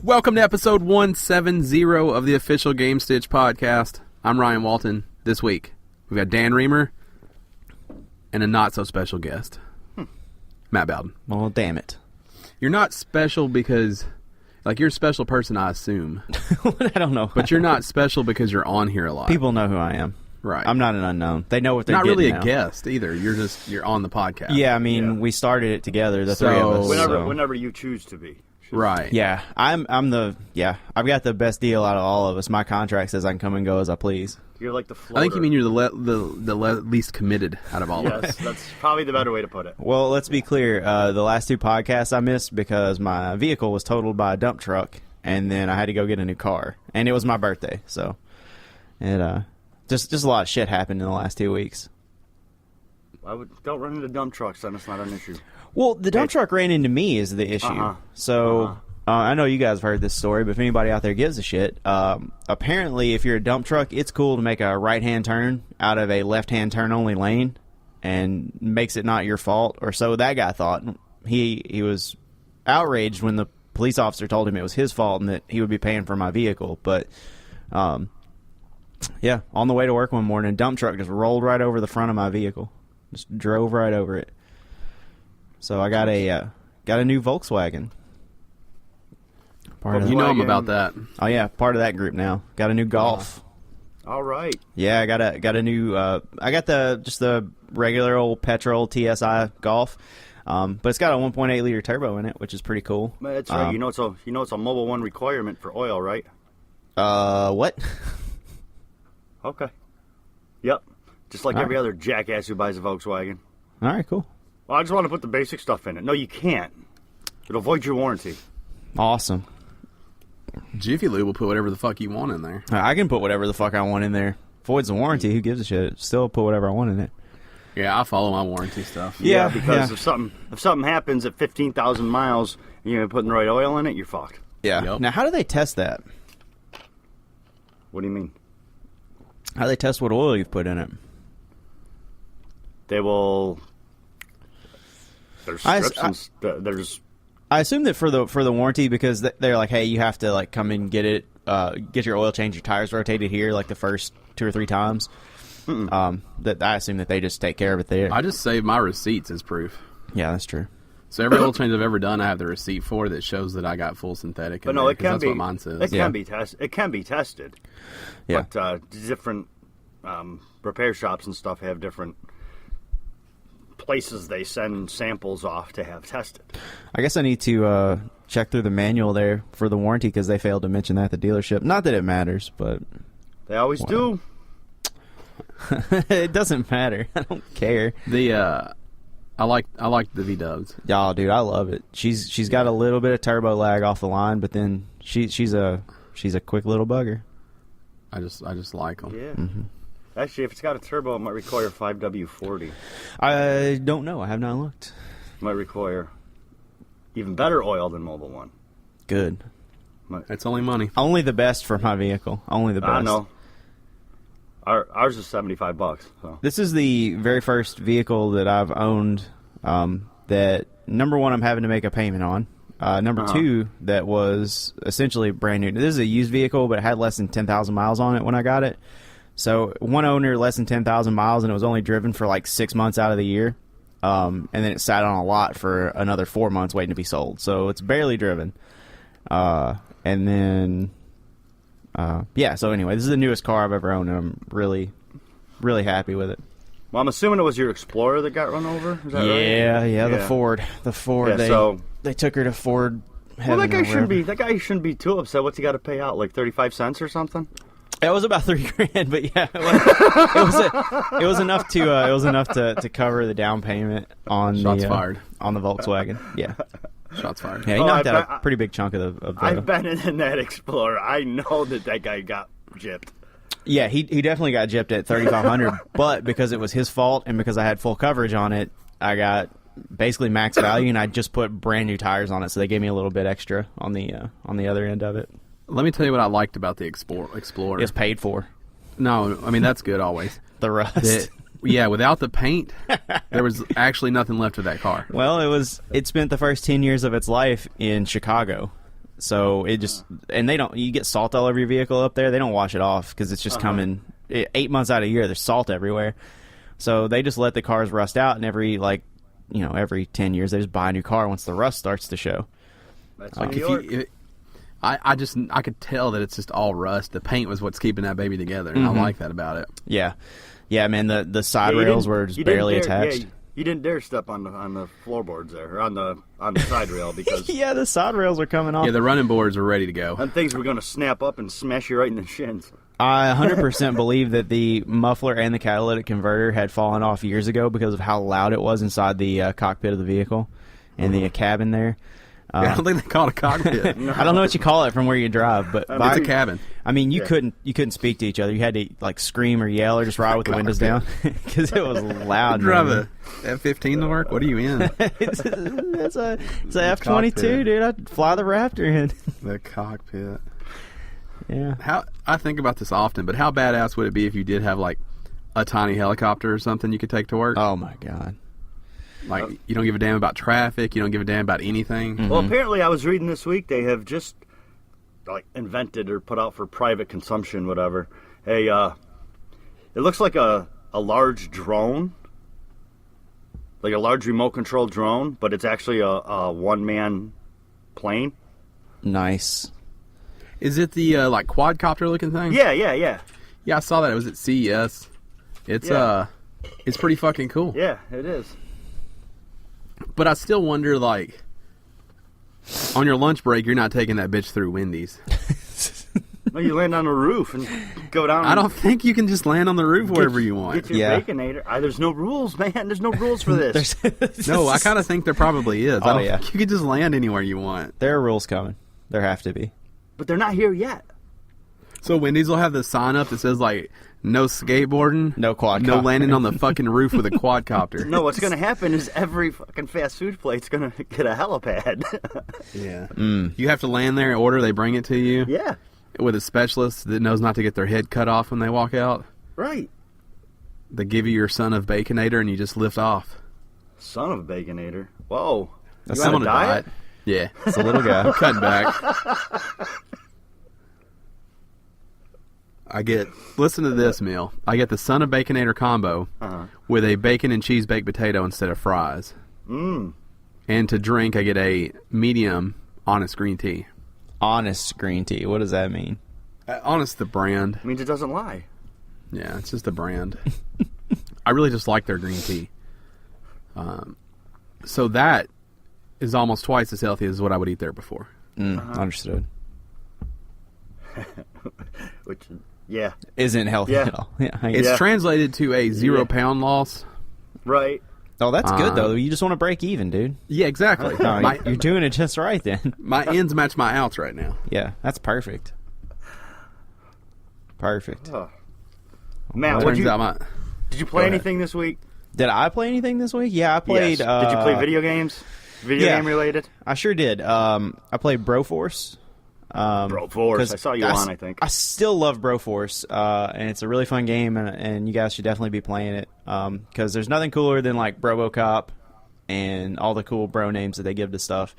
Welcome to episode 170 of the official Gamestitch Podcast. I'm Ryan Walton. This week, we've got Dan Reamer and a not-so-special guest, Matt Bowden. Well, damn it. You're not special because, like, you're a special person, I assume. I don't know. But you're not special because you're on here a lot. People know who I am. Right. I'm not an unknown. They know what they're not getting really now. a guest either. You're on the podcast. Yeah, I mean, we started it together, the three of us. Whenever you choose to be. Right. Yeah, I've got the best deal out of all of us. My contract says I can come and go as I please. You're like the floater. I think you mean you're the least committed out of all of us. Yes, that's probably the better way to put it. Well, let's be clear. The last two podcasts I missed because my vehicle was totaled by a dump truck, and then I had to go get a new car, and it was my birthday, so it just a lot of shit happened in the last 2 weeks. Don't run into dump trucks, then it's not an issue. Well, the dump truck ran into me is the issue. So I know you guys have heard this story, but if anybody out there gives a shit, apparently if you're a dump truck, it's cool to make a right-hand turn out of a left-hand turn-only lane and makes it not your fault, or so that guy thought. He was outraged when the police officer told him it was his fault and that he would be paying for my vehicle. But, yeah, on the way to work one morning, a dump truck just rolled right over the front of my vehicle. Just drove right over it. So I got a new Volkswagen. You know I'm about that. Oh yeah, part of that group now. Got a new Golf. All right. Yeah, I got a new. I got the regular old petrol TSI Golf, but it's got a 1.8 liter turbo in it, which is pretty cool. That's right. You know it's a Mobil 1 requirement for oil, right? What? Okay. Yep. Just like every other jackass who buys a Volkswagen. All right, cool. Well, I just want to put the basic stuff in it. No, you can't. It'll void your warranty. Awesome. Jiffy Lube will put whatever the fuck you want in there. I can put whatever the fuck I want in there. Voids the warranty. Who gives a shit? Still put whatever I want in it. Yeah, I follow my warranty stuff. Yeah, because if something happens at 15,000 miles and you're putting the right oil in it, you're fucked. Yeah. Yep. Now, how do they test that? What do you mean? How do they test what oil you've put in it? They will. There's strips there's. I assume that for the warranty, because they're like, hey, you have to like come and get it, get your oil change, your tires rotated here like the first 2 or 3 times. That I assume that they just take care of it there. I just save my receipts as proof. Yeah, that's true. So every oil change I've ever done, I have the receipt for that shows that I got full synthetic. But no, it can that's be. What mine says. It can be tested. It can be tested. Yeah. But different repair shops and stuff have different places they send samples off to have tested. I guess I need to check through the manual there for the warranty because they failed to mention that at the dealership. Not that it matters, but they always do. It doesn't matter. I don't care. I like the V-dubs. Y'all, dude, I love it. She's got a little bit of turbo lag off the line, but then she's a quick little bugger. I just like them. Yeah. Mm-hmm. Actually, if it's got a turbo, it might require 5W40. I don't know. I have not looked. Might require even better oil than Mobil 1. Good. It's only money. Only the best for my vehicle. Only the best. I know. Ours is $75. So. This is the very first vehicle that I've owned that, number one, I'm having to make a payment on. Number two, that was essentially brand new. This is a used vehicle, but it had less than 10,000 miles on it when I got it. So one owner, less than 10,000 miles, and it was only driven for like 6 months out of the year. And then it sat on a lot for another 4 months waiting to be sold. So it's barely driven. And then, so anyway, this is the newest car I've ever owned, and I'm really, really happy with it. Well, I'm assuming it was your Explorer that got run over? Is that right? Yeah, the Ford. The Ford, yeah, they took her to Ford Well, that guy shouldn't be too upset. What's he got to pay out, like 35 cents or something? It was about $3,000, but yeah, it was enough to cover the down payment on Shots fired on the Volkswagen. Yeah, shots fired. Yeah, he knocked out a pretty big chunk of the. I've been in that Explorer. I know that guy got gypped. Yeah, he definitely got gypped at $3,500, but because it was his fault and because I had full coverage on it, I got basically max value, and I just put brand new tires on it, so they gave me a little bit extra on the other end of it. Let me tell you what I liked about the Explorer. It's paid for. No, I mean, that's good always. The rust. Without the paint, there was actually nothing left of that car. Well, it spent the first 10 years of its life in Chicago. So it just, and you get salt all over your vehicle up there. They don't wash it off because it's just coming 8 months out of the year. There's salt everywhere. So they just let the cars rust out, and every 10 years they just buy a new car once the rust starts to show. That's Like New York. I could tell that it's just all rust. The paint was what's keeping that baby together, and I like that about it. Yeah, man. The side rails were just barely attached. You didn't dare step on the floorboards there, or on the side rail, because Yeah, the side rails are coming off. Yeah, the running boards were ready to go. and things were going to snap up and smash you right in the shins. I 100% believe that the muffler and the catalytic converter had fallen off years ago because of how loud it was inside the cockpit of the vehicle and the cabin there. I don't think they call it a cockpit. I don't know what you call it from where you drive, but It's a cabin. I mean, you couldn't speak to each other. You had to scream or yell or just ride with the windows down because it was loud. Drive a F-15 to work? What are you in? it's a F-22, dude. I'd fly the Raptor in. The cockpit. Yeah. I think about this often, but how badass would it be if you did have like a tiny helicopter or something you could take to work? Oh my god. Like, you don't give a damn about traffic. You don't give a damn about anything. Mm-hmm. Well, apparently I was reading this week they have just invented or put out for private consumption, whatever. It looks like a large drone, like a large remote control drone, but it's actually a one-man plane. Nice. Is it the quadcopter looking thing? Yeah. Yeah, I saw that. It was at CES. It's pretty fucking cool. Yeah, it is. But I still wonder, like, on your lunch break, you're not taking that bitch through Wendy's. Well, you land on a roof and go down. I don't think you can just land on the roof wherever you want. Get your Baconator. There's no rules, man. There's no rules for this. No, I kind of think there probably is. Oh, yeah. You could just land anywhere you want. There are rules coming. There have to be. But they're not here yet. So Wendy's will have the sign up that says, like, no skateboarding, No quadcopter. no landing on the fucking roof with a quadcopter. No, what's going to happen is every fucking fast food plate's going to get a helipad. Yeah. You have to land there and order. They bring it to you. Yeah, With a specialist that knows not to get their head cut off when they walk out. right. They give you your son of Baconator and you just lift off. Son of a Baconator. Whoa. That's You on I'm a on a diet? Yeah. It's a little guy. I'm cutting back. Listen to this meal. I get the Son of Baconator combo with a bacon and cheese baked potato instead of fries. Mm. And to drink, I get a medium honest green tea. Honest green tea. What does that mean? Honest, the brand. Means it doesn't lie. Yeah, it's just the brand. I really just like their green tea. So that is almost twice as healthy as what I would eat there before. Understood. Which, yeah, Isn't healthy Yeah. at all. Yeah. It's translated to a 0 pound loss. right. Oh, that's good though. You just want to break even, dude. Yeah, exactly. No, you're doing it just right then. My ins match my outs right now. Yeah, that's perfect. Perfect. Oh. Matt, Turns out did you play Go ahead. anything this week? Did I play anything this week? Yeah, I played. Yes. Did you play video games? Video yeah. game related? I sure did. I played Broforce. Broforce. I saw you on, I think. I still love Broforce, and it's a really fun game, and you guys should definitely be playing it because there's nothing cooler than like Robocop and all the cool bro names that they give to stuff.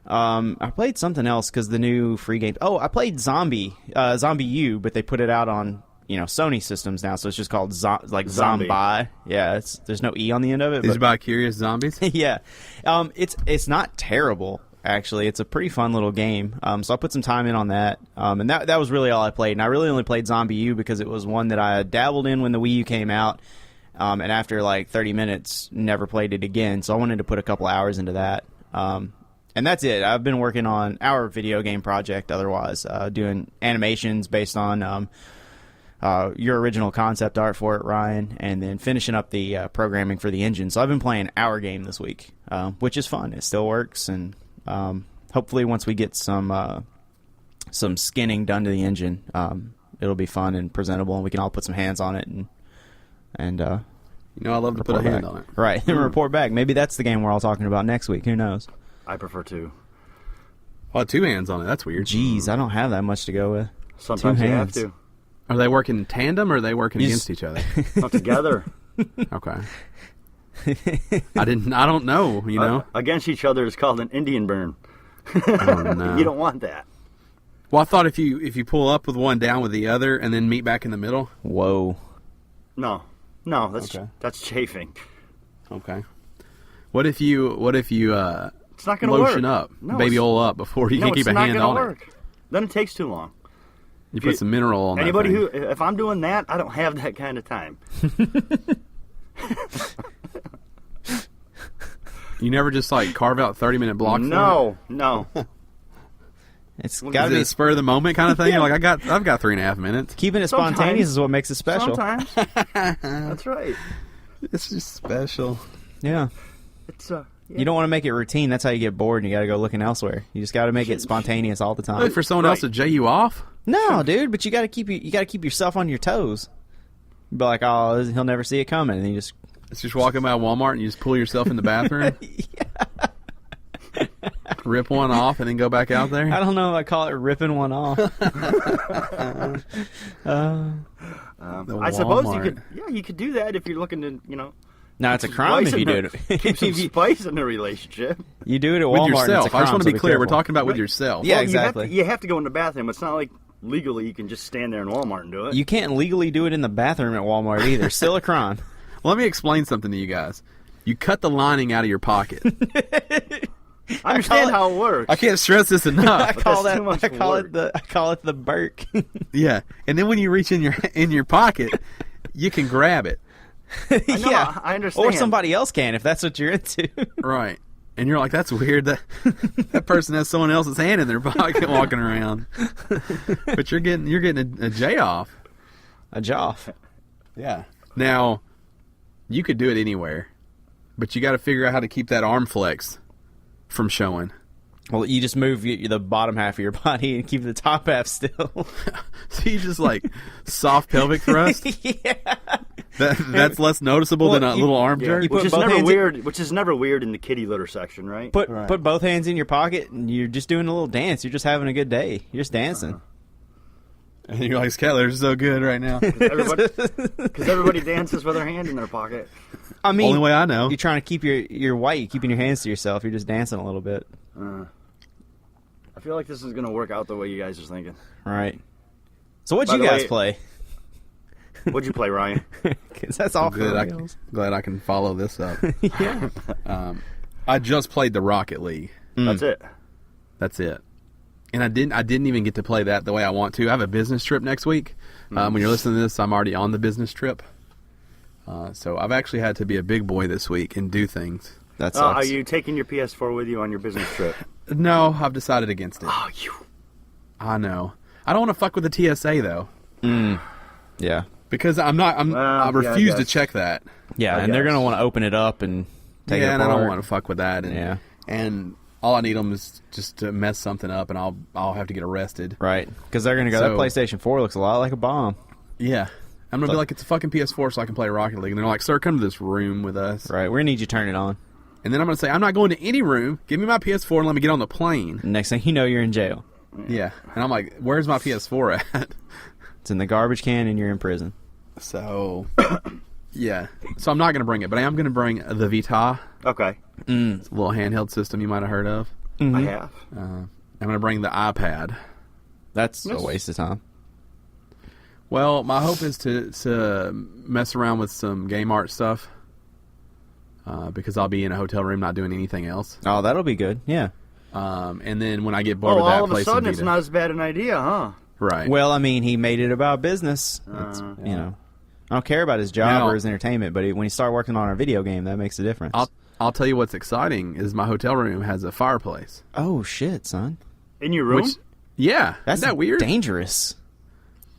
I played something else because the new free game. Oh, I played Zombie U, but they put it out on Sony systems now, so it's just called Zombie. Zombie. Yeah, there's no E on the end of it. Did but you buy Curious Zombies? yeah, it's not terrible. Actually, it's a pretty fun little game. So I put some time in on that, and that was really all I played. And I really only played Zombie U because it was one that I dabbled in when the Wii U came out, and after like 30 minutes, never played it again. So I wanted to put a couple hours into that, and that's it. I've been working on our video game project. Otherwise, doing animations based on your original concept art for it, Ryan, and then finishing up the programming for the engine. So I've been playing our game this week, which is fun. It still works, and hopefully once we get some skinning done to the engine, it'll be fun and presentable, and we can all put some hands on it and I love to put a hand on it. Right, and report back. Maybe that's the game we're all talking about next week. Who knows? I prefer to. Well, 2 hands on it. That's weird. Jeez, I don't have that much to go with. Sometimes you have hands. to. Are they working in tandem or are they working against each other? Not together. Okay. I don't know, Against each other is called an Indian burn. Oh, no. You don't want that. Well, I thought if you pull up with one, down with the other, and then meet back in the middle. Whoa. No, that's chafing. Okay. What if you It's not going to work. lotion up, No, baby oil up before you can keep a hand on work. it? Then it takes too long. You put some mineral on Anybody that thing. if I'm doing that, I don't have that kind of time. You never just like carve out 30-minute blocks. No. It's For it? got to Is it be a spur of the moment kind of thing? Yeah. You're like I've got 3.5 minutes. keeping it Sometimes. spontaneous is what makes it special. Sometimes. That's right. It's just special. Yeah. It's You don't want to make it routine. That's how you get bored and you got to go looking elsewhere. You just got to make it spontaneous all the time. Wait for someone else to jay you off. No, dude, but you got to keep yourself on your toes. Be like, oh, he'll never see it coming, and you just It's just walking by Walmart and you just pull yourself in the bathroom. Rip one off and then go back out there. I don't know if I call it ripping one off. I suppose you could do that if you're looking to, No, it's a crime if you do it. Keep some spice in the relationship. You do it at With Walmart. yourself. It's a I just crime, want to so be clear. We're careful. talking about with yourself. Yeah, Well, exactly. You have to go in the bathroom. It's not like legally you can just stand there in Walmart and do it. You can't legally do it in the bathroom at Walmart either. Still a crime. Well, let me explain something to you guys. You cut the lining out of your pocket. I understand how it works. I can't stress this I enough. call that's too much I call work. it the Burke. Yeah, and then when you reach in your pocket, you can grab it. know, I understand. Or somebody else can if that's what you're into. Right. And you're like, that's weird. That person has someone else's hand in their pocket walking around. But you're getting a J off. A joff. Yeah. Now, you could do it anywhere, but you got to figure out how to keep that arm flex from showing. Well, you just move the bottom half of your body and keep the top half still. So you just like soft pelvic thrust. Yeah. That's less noticeable than a little arm Yeah, jerk. You put which is both never hands in- weird. Which is never weird in the kitty litter section, right? Put both hands in your pocket and you're just doing a little dance. You're just having a good day. You're just dancing. And you're like, Skyler's so good right now. Because everybody dances with their hand in their pocket. I mean, Only way I know. You're trying to keep your white. You're keeping your hands to yourself. You're just dancing a little bit. I feel like this is going to work out the way you guys are thinking. All right. So what'd By you the guys way- play? What'd you play, Ryan? Because that's all Good. for reals. Glad I can follow this up. Yeah. I just played the Rocket League. That's it. That's it. And I didn't even get to play that the way I want to. I have a business trip next week. When you're listening to this, I'm already on the business trip. So I've actually had to be a big boy this week and do things. That Are sucks. you taking your PS4 with you on your business trip? No, I've decided against it. Oh, you. I know. I don't want to fuck with the TSA though, Yeah. because I refuse I to guess. check that. Yeah, I and they're guess. going to want to open it up and take it and apart. I don't want to fuck with that. And, Yeah. And all I need them is just to mess something up, and I'll have to get arrested. Right. Because they're going to go, that So- PlayStation 4 looks a lot like a bomb. Yeah. I'm gonna be like, it's a fucking PS4, so I can play Rocket League. And they're like, sir, come to this room with us. Right. We're going to need you to turn it on. And then I'm gonna say, I'm not going to any room. Give me my PS4 and let me get on the plane. Next thing you know, you're in jail. Yeah. And I'm like, where's my PS4 at? It's in the garbage can and you're in prison. So, yeah. So I'm not gonna bring it, but I am gonna bring the Vita. Okay. It's a little handheld system you might have heard of. I have. I'm gonna bring the iPad. That's a waste of time. Well, my hope is to mess around with some game art stuff. Because I'll be in a hotel room not doing anything else. Oh, that'll be good. Yeah. And then when I get bored Oh, with that, all of play a some sudden it's Vita. not as bad an idea, huh? Right. Well, I mean, he made it about business. It's, you know, I don't care about his job Now- or his entertainment, but when he started working on a video game, that makes a difference. I'll tell you what's exciting is my hotel room has a fireplace. Oh shit, son! In your room? Yeah, That's isn't that weird? dangerous.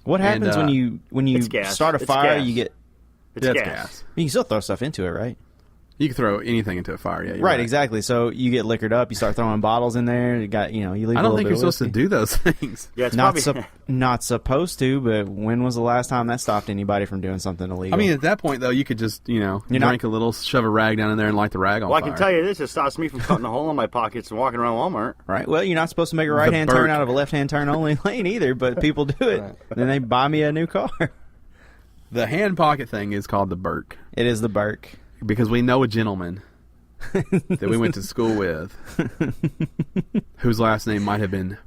What And, happens when you it's gas. start a It's fire? gas. You get It's That's gas. you can still throw stuff into it, right? You can throw anything into a fire. Yeah, you're Right, exactly. So you get liquored up. You start throwing bottles in there. You got you leave. I a don't little think bit you're of supposed to whiskey. do those things. Yeah, it's Not probably... not supposed to, but when was the last time that stopped anybody from doing something illegal? I mean, at that point though, you could just drink a little, shove a rag down in there, and light the rag on Well, I fire. can tell you this, it stops me from cutting a hole in my pockets and walking around Walmart. right? Well, you're not supposed to make a right hand turn Burke. out of a left hand turn only lane either, but people do it. Then they buy me a new car. The hand pocket thing is called the Burke It is the Burke. because we know a gentleman that we went to school with, whose last name might have been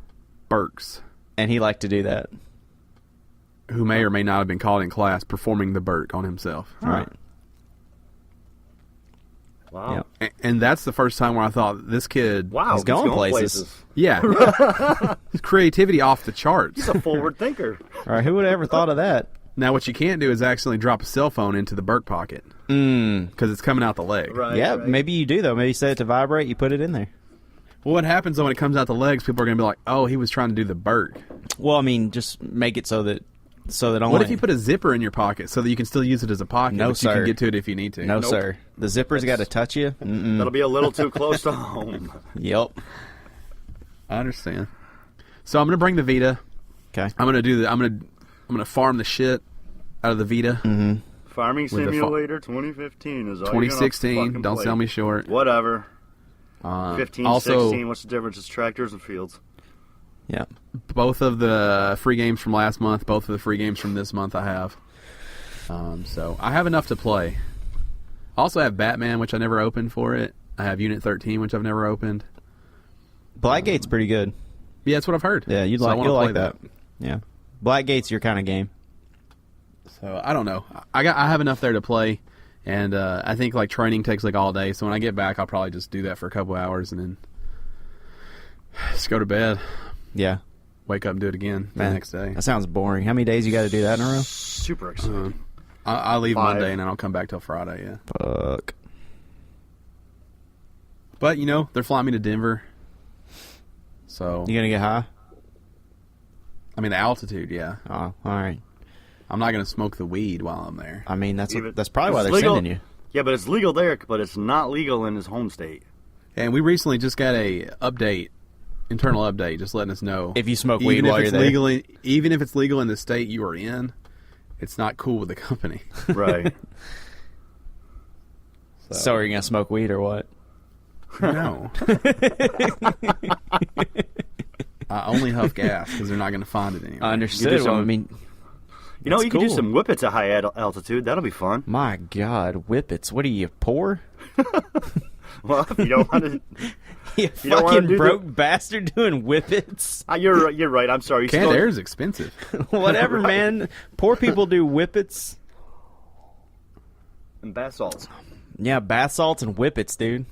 Burks, And he liked to do that. who may or may not have been caught in class performing the Burke on himself. Right. Wow. Yep. And that's the first time where I thought, this kid... Wow. He's going places. Yeah. His creativity off the charts. He's a forward thinker. All right, who would have ever thought of that? Now, what you can't do is accidentally drop a cell phone into the Burke pocket. Because it's coming out the leg. Right. Yeah, right. maybe you do, though. Maybe you set it to vibrate, you put it in there. Well, what happens though when it comes out the legs, people are going to be like, oh, he was trying to do the Burke. Well, I mean, just make it so that only... What if you put a zipper in your pocket so that you can still use it as a pocket, No, but you sir. can get to it if you need to? No, Nope. sir. The zipper's got to touch you. That'll be a little too close to home. Yep. I understand. So I'm going to bring the Vita. Okay. I'm going to farm the shit out of the Vita. Mm-hmm. Farming With the Simulator 2015 is all 2016. you're gonna Don't play. sell me short. Whatever. 15, also, 16. What's the difference? It's tractors and fields. Yeah. both of the free games from last month, both of the free games from this month I have. So I have enough to play. I also have Batman, which I never opened for it. I have Unit 13, which I've never opened. Blackgate's pretty good. Yeah, that's what I've heard. Yeah, So I wanna you'll play like that. Yeah. Blackgate's your kind of game. So I don't know. I have enough there to play, and I think like training takes like all day. So when I get back, I'll probably just do that for a couple hours and then just go to bed. Yeah. Wake up and do it again the next day. That sounds boring. How many days you got to do that in a row? Super exciting. I leave 5. Monday and then I'll come back till Friday. Yeah. Fuck. But they're flying me to Denver. So You gonna get high? I mean the altitude. Yeah. Oh, all right. I'm not gonna smoke the weed while I'm there. I mean, that's Even- probably why it's they're legal. sending you. Yeah, but it's legal there, but it's not legal in his home state. And we recently just got a internal update, just letting us know If you smoke weed while you're there. Even if it's legal in the state you are in, it's not cool with the company. Right. So are you gonna smoke weed or what? No. I only huff gas because they're not going to find it anyway. I understood. some- Well, I mean, You know, That's you can do cool. some whippets at high altitude. That'll be fun. my God, whippets! What are you, poor? Well, if you don't want to... You don't wanna fucking do broke bastard doing whippets. You're right. I'm sorry. You Canned still- air is expensive. Whatever, man. Poor people do whippets. And bath salts. Yeah, bath salts and whippets, dude.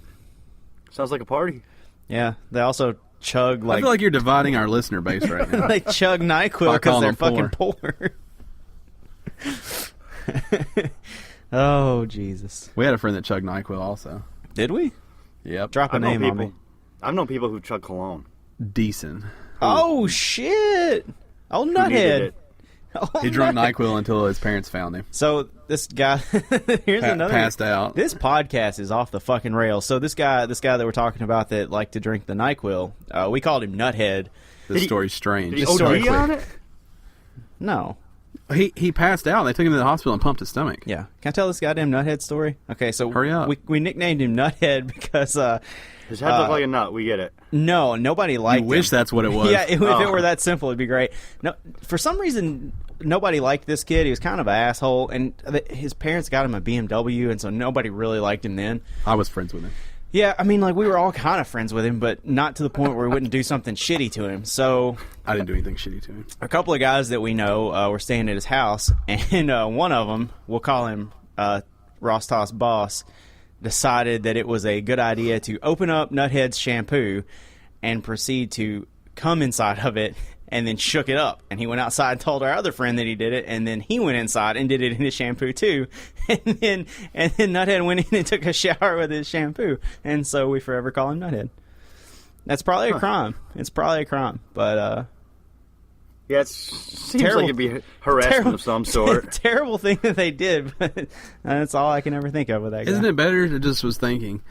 Sounds like a party. Yeah, they also chug I like feel like you're dividing our listener base right now. they chug NyQuil By because calling they're them fucking poor. Oh Jesus! We had a friend that chugged NyQuil also. Did we Yep. drop a I've known name on people. me? I've known people who chug cologne. Decent. Oh shit! Oh Who needed nuthead! it. Oh, He drank nuthead. NyQuil until his parents found him. So this guy, here's another. Passed out. This podcast is off the fucking rails. So this guy that we're talking about that liked to drink the NyQuil, we called him Nuthead. This story's strange. Did he This story OD on it? No. He passed out. They took him to the hospital and pumped his stomach. Yeah. Can I tell this goddamn Nuthead story? Okay, so Hurry up. We nicknamed him Nuthead because His head looked like a nut. We get it. nobody liked I him. wish that's what it was. Yeah, if it Oh. were that simple, it'd be great. No, for some reason, nobody liked this kid. He was kind of an asshole, and his parents got him a BMW, and so nobody really liked him then. I was friends with him. Yeah, I mean, like, we were all kind of friends with him, but not to the point where we wouldn't do something shitty to him. So I didn't do anything shitty to him. a couple of guys that we know were staying at his house, and one of them, we'll call him Rostas Boss, decided that it was a good idea to open up Nuthead's shampoo and proceed to come inside of it and then shook it up. And he went outside and told our other friend that he did it, and then he went inside and did it in his shampoo too. And then Nuthead went in and took a shower with his shampoo. And so we forever call him Nuthead. That's probably a crime. It's probably a crime. But Yeah, it seems Terrible- like it'd be harassment of some sort. terrible thing that they did, but that's all I can ever think of with that guy. Isn't it better to just was thinking?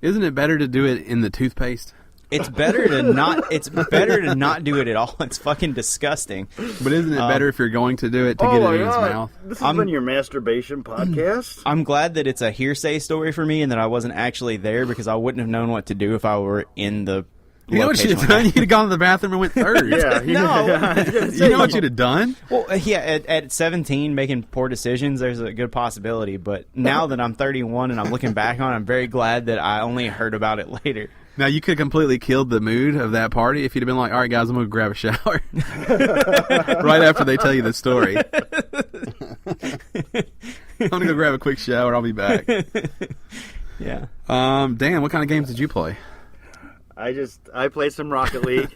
Isn't it better to do it in the toothpaste? It's better to not. It's better to not do it at all. It's fucking disgusting. But isn't it better if you're going to do it to get it in his mouth? This has been your masturbation podcast. I'm glad that it's a hearsay story for me and that I wasn't actually there because I wouldn't have known what to do if I were in the You know what you'd have location done? on You'd have gone to the bathroom and went third. Yeah. You know what you'd have done? Well, yeah, at 17, making poor decisions, there's a good possibility. But now that I'm 31 and I'm looking back on it, I'm very glad that I only heard about it later. Now, you could have completely killed the mood of that party if you'd have been like, all right, guys, I'm going to grab a shower. Right after they tell you the story. I'm going to go grab a quick shower. I'll be back. Yeah. Dan, what kind of games did you play? I played some Rocket League.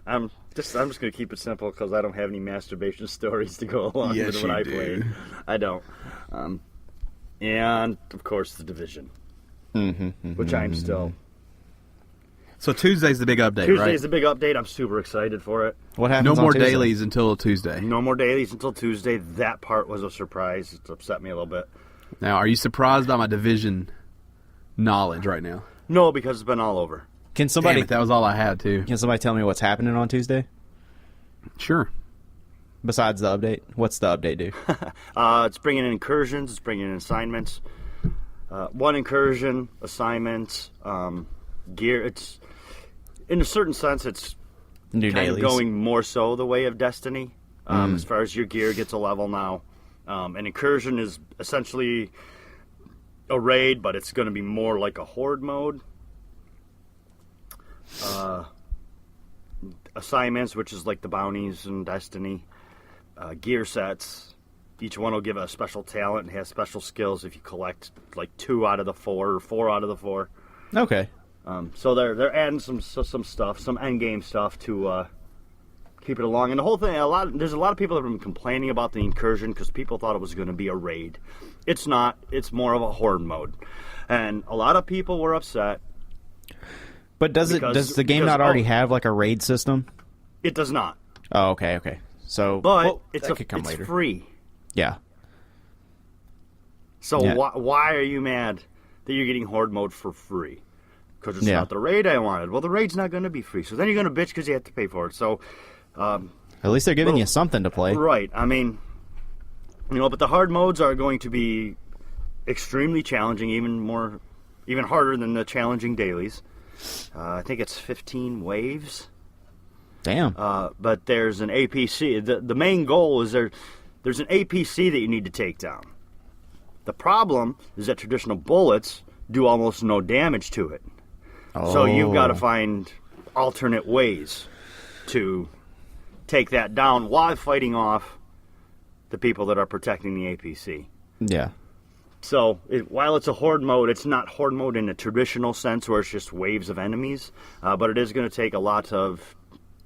I'm just gonna keep it simple because I don't have any masturbation stories to go along Yes, with what you I do. played. I don't. And of course the Division, which I'm still. So Tuesday's the big update, Tuesday's right? the big update. I'm super excited for it. What happens No on more Tuesday? dailies until Tuesday. No more dailies until Tuesday. That part was a surprise. It's upset me a little bit. Now, are you surprised by my Division knowledge right now? No, because it's been all over. Can Damn somebody it, that was all I had, too. can somebody tell me what's happening on Tuesday? Sure. Besides the update? What's the update do? It's bringing in incursions. It's bringing in assignments. One incursion, assignments, gear. It's in a certain sense, it's New kind of dailies. going more so the way of Destiny. As far as your gear gets a level now, an incursion is essentially a raid, but it's going to be more like a horde mode. Assignments, which is like the bounties in Destiny. Gear sets. Each one will give a special talent and has special skills if you collect like 2 out of the 4 or 4 out of the 4. Okay. So they're adding some stuff, some end game stuff to keep it along. And the whole thing, there's a lot of people that have been complaining about the incursion because people thought it was going to be a raid. It's not. It's more of a horde mode, and a lot of people were upset. But does the game not already have like a raid system? It does not. Oh, okay. So, But well, it's that could come later. free. Yeah. So Yeah. why are you mad that you're getting horde mode for free? Because it's Yeah. not the raid I wanted. Well, the raid's not going to be free. So then you're going to bitch because you have to pay for it. So. At least they're giving you something to play. Right. I mean, but the hard modes are going to be extremely challenging, even harder than the challenging dailies. I think it's 15 waves. Damn. But there's an APC. The main goal is there's an APC that you need to take down. The problem is that traditional bullets do almost no damage to it. So you've got to find alternate ways to take that down while fighting off the people that are protecting the APC. Yeah. So while it's a horde mode, it's not horde mode in a traditional sense where it's just waves of enemies, but it is going to take a lot of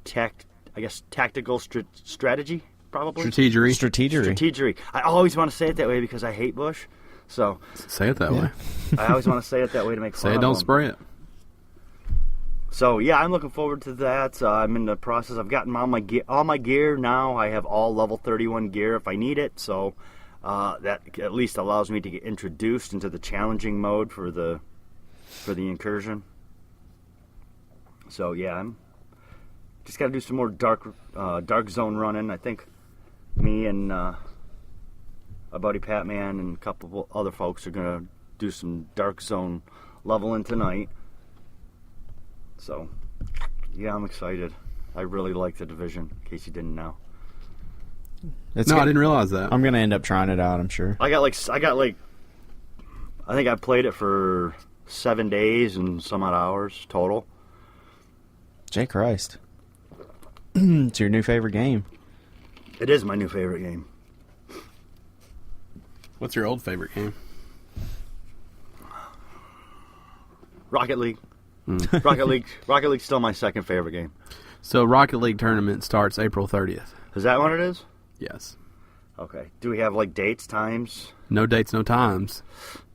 tactical strategy, probably. Strategery. I always want to say it that way because I hate Bush. So Say it that way. I always want to say it that way to make fun Say it, of don't him. spray it. So yeah, I'm looking forward to that. I'm in the process. I've gotten all my gear now. I have all level 31 gear if I need it. So that at least allows me to get introduced into the challenging mode for the incursion. So yeah, I'm just got to do some more dark zone running. I think me and my buddy Pat Man and a couple of other folks are gonna do some dark zone leveling tonight. So, yeah, I'm excited. I really like the Division, in case you didn't know. It's No, good. I didn't realize that. I'm gonna end up trying it out. I'm sure. I think I played it for 7 days and some odd hours total. Jay Christ. It's your new favorite game. It is my new favorite game. What's your old favorite game? Rocket League. Rocket League's still my second favorite game. So Rocket League tournament starts April 30th. Is that what it is? Yes. Okay. Do we have like dates, times? No dates, no times.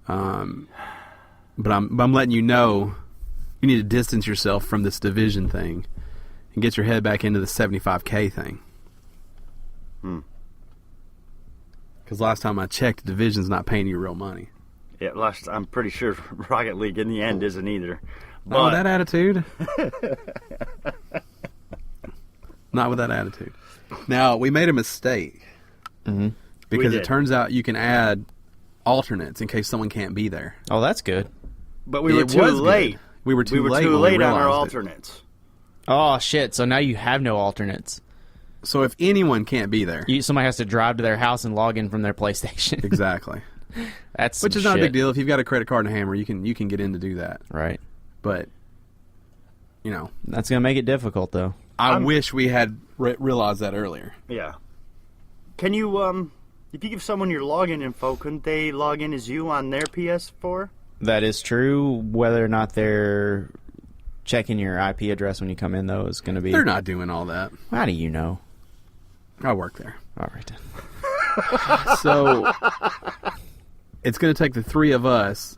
But I'm letting you know you need to distance yourself from this Division thing and get your head back into the 75K thing. Because last time I checked, the Division's not paying you real money. Yeah, I'm pretty sure Rocket League in the end isn't either. Not with that attitude. Not with that attitude. Now, we made a mistake. Mm-hmm. Because We it did. turns out you can add alternates in case someone can't be there. Oh, that's good. But we were It too was late. good. We were too late on when we our realized it. alternates. Oh, shit. So now you have no alternates. So if anyone can't be there, Somebody has to drive to their house and log in from their PlayStation. exactly. That's Which is some not a shit. big deal. If you've got a credit card and a hammer, you can get in to do that. Right. But you know, That's going to make it difficult, though. I wish we had realized that earlier. Yeah. Can you, if you give someone your login info, couldn't they log in as you on their PS4? That is true. Whether or not they're checking your IP address when you come in, though, is going to be... They're not doing all that. How do you know? I work there. All right, then. So it's going to take the three of us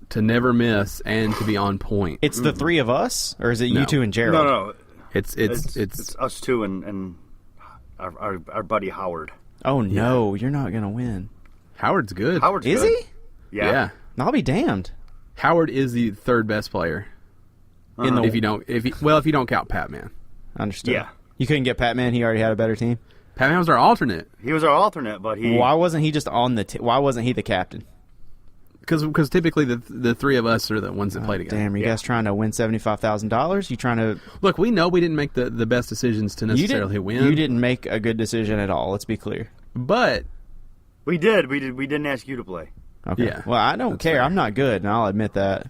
to never miss and to be on point. It's the three of us? Or is it No. you two and Gerald? No. It's us two and our buddy Howard. Oh, no. You're not going to win. Howard's good. Howard's Is good. he? Yeah. I'll be damned. Howard is the third best player. In the If you don't count Pat-Man. Understood. Yeah. You couldn't get Pat-Man? He already had a better team? Pat-Man was our alternate. He was our alternate, but he... Why wasn't he just on the why wasn't he the captain? Because typically the three of us are the ones that play together. Damn, are you guys trying to win $75,000? You trying to... Look, we know we didn't make the best decisions to necessarily win. You didn't make a good decision at all, let's be clear. But We did. We didn't ask you to play. Okay. Yeah, Well, I don't care. fair. I'm not good, and I'll admit that.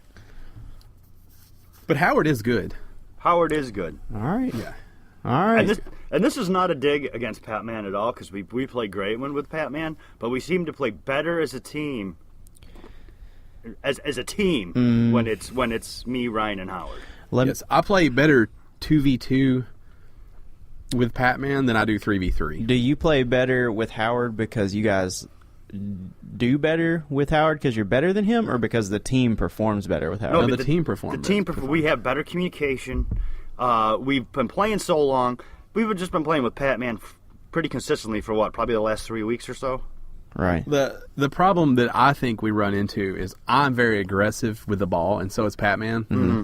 But Howard is good. Howard is good. All right. Yeah. All right. And this is not a dig against Pat-Man at all, because we play great with Pat-Man, but we seem to play better as a team. As a team when it's me, Ryan, and Howard. Yes, I play better 2v2 with Pat-Man than I do 3v3. Do you play better with Howard because you guys do better with Howard because you're better than him, or because the team performs better with Howard? No, but the team performs. The team we have better communication. We've been playing so long. We've just been playing with Pat-Man pretty consistently for probably the last 3 weeks or so. Right. The problem that I think we run into is I'm very aggressive with the ball, and so is Pat-Man. Mm-hmm.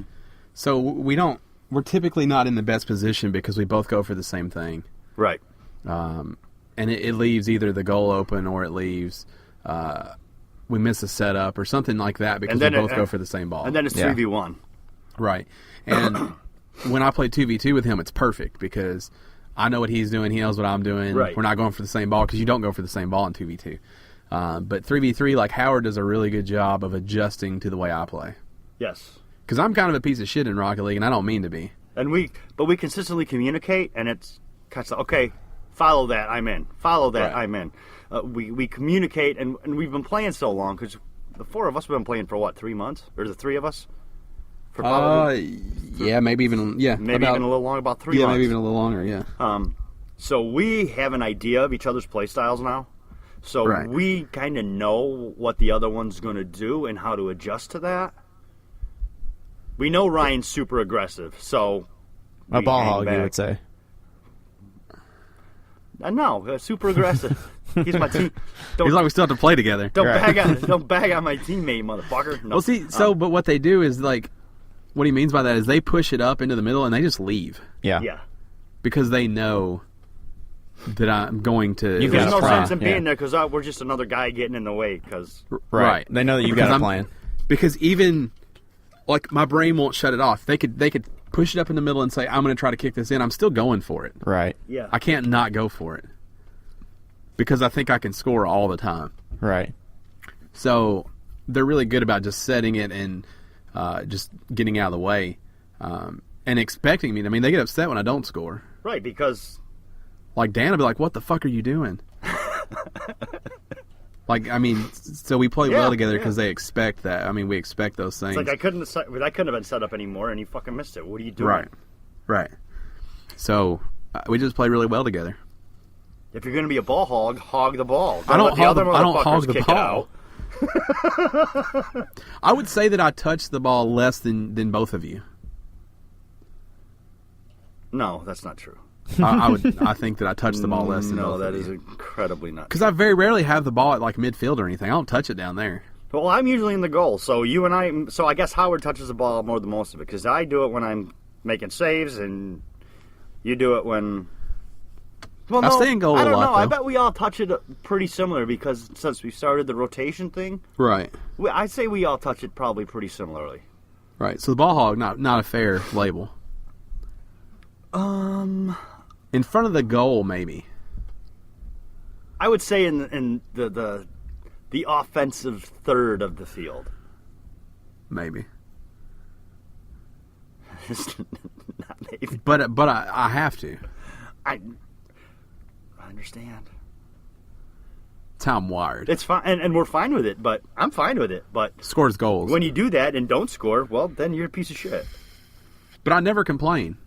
So we're typically not in the best position because we both go for the same thing. Right. And it leaves either the goal open or it leaves we miss a setup or something like that because we both go for the same ball. And then it's 3v1. Right. And when I play 2v2 with him, it's perfect because I know what he's doing, he knows what I'm doing. Right. We're not going for the same ball because you don't go for the same ball in 2v2. But 3v3, like Howard does a really good job of adjusting to the way I play. Yes. Because I'm kind of a piece of shit in Rocket League, and I don't mean to be. And we consistently communicate, and it's kind of okay. Follow that, I'm in. Follow that, Right. I'm in. We communicate, and we've been playing so long because the four of us have been playing for 3 months, or the three of us. For probably, Yeah, maybe even even a little long, about 3 months. Yeah, maybe even a little longer. Yeah. So we have an idea of each other's play styles now. So Right. we kind of know what the other one's going to do and how to adjust to that. We know Ryan's super aggressive, so A we ball hang hog, back. you would say. No, super aggressive. He's my team. He's like, we still have to play together. Don't Right. don't bag on my teammate, motherfucker. No. Well, see, but what they do is, like, what he means by that is they push it up into the middle and they just leave Yeah. Yeah. because they know that I'm going to. You There's got no a plan. sense in Yeah. being there because we're just another guy getting in the way. Because Right. They know that you Because got a I'm- plan. Because even, like, my brain won't shut it off. They could push it up in the middle and say, I'm going to try to kick this in. I'm still going for it. Right. yeah, I can't not go for it because I think I can score all the time. Right. So they're really good about just setting it and just getting out of the way and expecting me. I mean, they get upset when I don't score. right. Because Like, Dan will be like, what the fuck are you doing? Like, I mean, so we play Yeah, well together yeah. because they expect that. I mean, we expect those things. it's like I couldn't have been set up anymore, and you fucking missed it. What are you doing? Right. So we just play really well together. If you're going to be a ball hog, hog the ball. I don't let the other hog motherfuckers the kick it ball. out. I would say that I touch the ball less than both of you. No, that's not true. I think that I touch the ball less than No, both that of is you. incredibly not. Because I very rarely have the ball at like midfield or anything. I don't touch it down there. Well, I'm usually in the goal, so you and I. So I guess Howard touches the ball more than most of it because I do it when I'm making saves, and you do it when. Well, I no, stay in goal I a don't lot, know. I though. bet we all touch it pretty similar because since we started the rotation thing, Right. I'd say we all touch it probably pretty similarly. Right. So the ball hog, not a fair label. In front of the goal, maybe. I would say in the offensive third of the field. Maybe. Not maybe. But I have to. I understand. That's how I'm wired. It's fine, and we're fine with it. But I'm fine with it. But Scores goals. when you do that and don't score, well, then you're a piece of shit. But I never complain.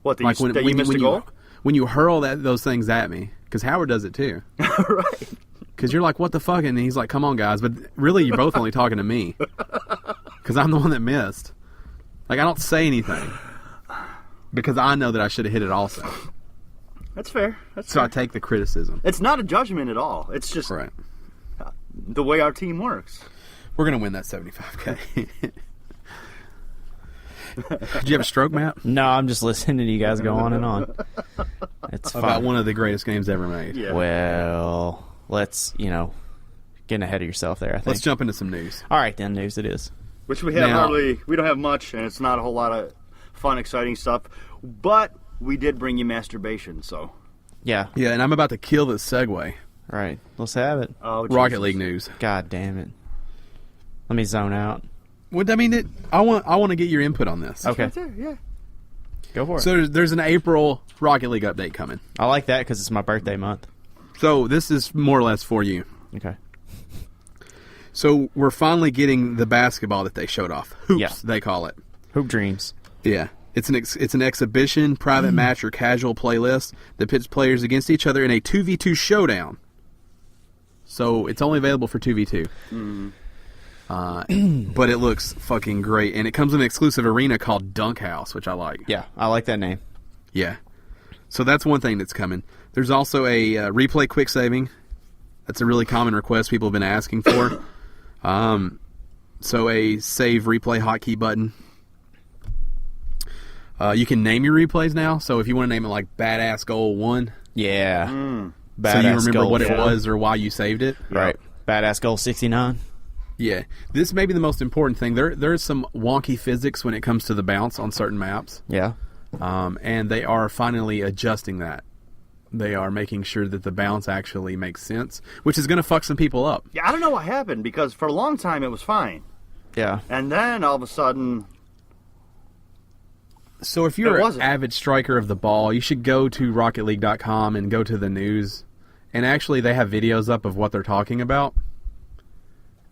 What? That you missed a goal? When you hurl those things at me, because Howard does it too. Right. Because you're like, what the fuck? And he's like, come on, guys. But really, you're both only talking to me. Because I'm the one that missed. Like, I don't say anything. Because I know that I should have hit it also. That's fair. So I take the criticism. It's not a judgment at all. It's just Right. the way our team works. We're going to win that 75K. Did you have a stroke, Matt? No, I'm just listening to you guys go on and on. It's fun. About one of the greatest games ever made. Yeah. Well, let's, getting ahead of yourself there, I think. Let's jump into some news. All right, then, news it is. Which we have Now- we don't have much, and it's not a whole lot of fun, exciting stuff. But we did bring you masturbation, so. Yeah, Yeah, and I'm about to kill this segue. right. Let's have it. Oh, Rocket Jesus. League news. God damn it. Let me zone out. What I mean, I want to get your input on this. Okay, Right there, yeah. go for it. So there's an April Rocket League update coming. I like that because it's my birthday month. So this is more or less for you. Okay. So we're finally getting the basketball that they showed off. Hoops, Yeah. they call it. Hoop Dreams. Yeah. It's an exhibition, private match, or casual playlist that pits players against each other in a 2v2 showdown. So it's only available for 2v2. But it looks fucking great. And it comes in an exclusive arena called Dunk House, which I like. Yeah, I like that name. Yeah. So that's one thing that's coming. There's also a replay quick saving. That's a really common request people have been asking for. So a save replay hotkey button. You can name your replays now. So if you want to name it like Badass Goal 1. Yeah. So you Badass remember Goal what it 4. was or why you saved it. Right. Badass Goal 69. Yeah. This may be the most important thing. There's some wonky physics when it comes to the bounce on certain maps. Yeah. And they are finally adjusting that. They are making sure that the bounce actually makes sense, which is going to fuck some people up. Yeah, I don't know what happened, because for a long time it was fine. Yeah. And then all of a sudden, So if you're It an wasn't. avid striker of the ball, you should go to RocketLeague.com and go to the news. And actually they have videos up of what they're talking about.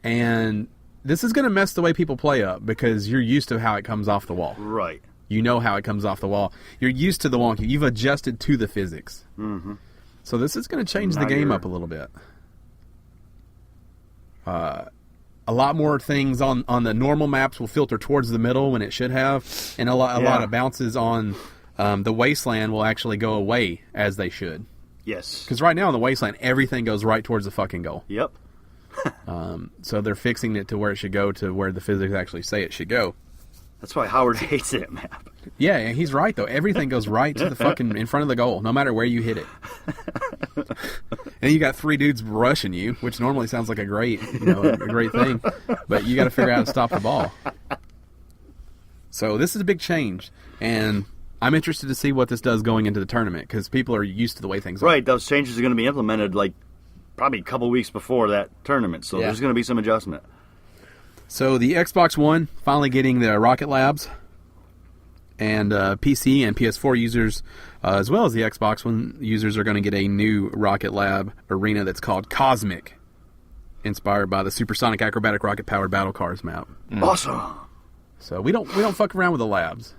And this is going to mess the way people play up, because you're used to how it comes off the wall. right. You know how it comes off the wall. You're used to the wonky. You've adjusted to the physics. Mm-hmm. So this is going to change the Now game you're- up a little bit. A lot more things on the normal maps will filter towards the middle when it should have, and a lot Yeah. of bounces on the wasteland will actually go away as they should. Yes. Because right now on the wasteland, everything goes right towards the fucking goal. Yep. So they're fixing it to where it should go, to where the physics actually say it should go. That's why Howard hates that map. Yeah, and he's right though. Everything goes right to the fucking in front of the goal, no matter where you hit it. And you got 3 dudes rushing you, which normally sounds like a great thing, but you got to figure out how to stop the ball. So this is a big change, and I'm interested to see what this does going into the tournament, because people are used to the way things are. Right, those changes are going to be implemented like probably a couple weeks before that tournament, so Yeah. there's going to be some adjustment. So the Xbox One finally getting the Rocket Labs, and PC and PS4 users, as well as the Xbox One users, are going to get a new Rocket Lab arena that's called Cosmic, inspired by the supersonic acrobatic rocket-powered battle cars map. Awesome. So we don't fuck around with the labs.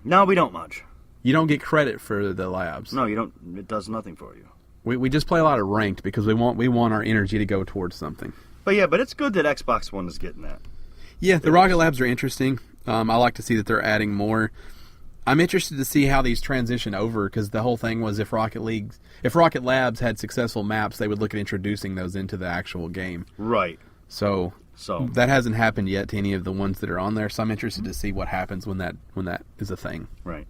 No, we don't much. You don't get credit for the labs. No, you don't. It does nothing for you. We just play a lot of ranked because we want our energy to go towards something. But yeah, but it's good that Xbox One is getting that. Yeah, the Rocket Labs are interesting. I like to see that they're adding more. I'm interested to see how these transition over, because the whole thing was if Rocket Labs had successful maps, they would look at introducing those into the actual game. Right. So that hasn't happened yet to any of the ones that are on there. So I'm interested to see what happens when that is a thing. Right.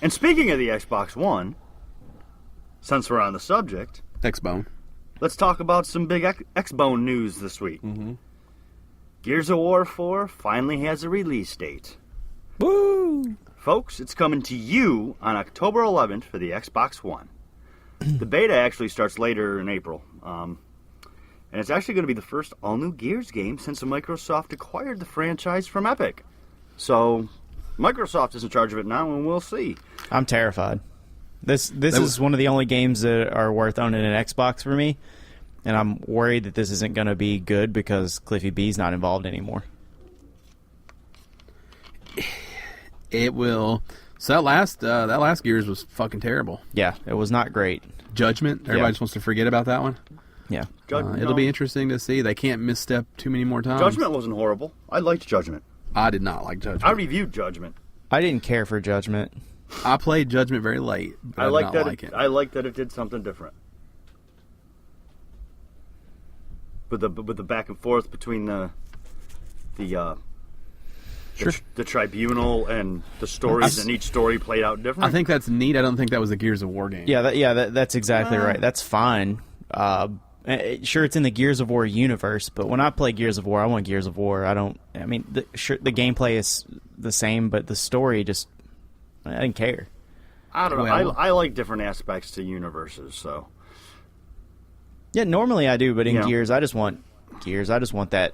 And speaking of the Xbox One, since we're on the subject, X-Bone. let's talk about some big X-Bone news this week. Mm-hmm. Gears of War 4 finally has a release date. Woo! Folks, it's coming to you on October 11th for the Xbox One. The beta actually starts later in April. And it's actually going to be the first all-new Gears game since Microsoft acquired the franchise from Epic. So, Microsoft is in charge of it now, and we'll see. I'm terrified. This is one of the only games that are worth owning an Xbox for me, and I'm worried that this isn't going to be good because Cliffy B's not involved anymore. It will. So that last Gears was fucking terrible. Yeah, it was not great. Judgment. Everybody just wants to forget about that one. Yeah. It'll be interesting to see. They can't misstep too many more times. Judgment wasn't horrible. I liked Judgment. I did not like Judgment. I reviewed Judgment. I didn't care for Judgment. I played Judgment very late, but I liked did not like it. I liked that it did something different. With the back and forth between the tribunal and the stories, and each story played out different. I think that's neat. I don't think that was a Gears of War game. Yeah, that's exactly right. That's fine. Sure, it's in the Gears of War universe, but when I play Gears of War, I want Gears of War. The gameplay is the same, but the story just, I didn't care. I don't know. I like different aspects to universes, so. Yeah, normally I do, but in Gears, I just want Gears. I just want that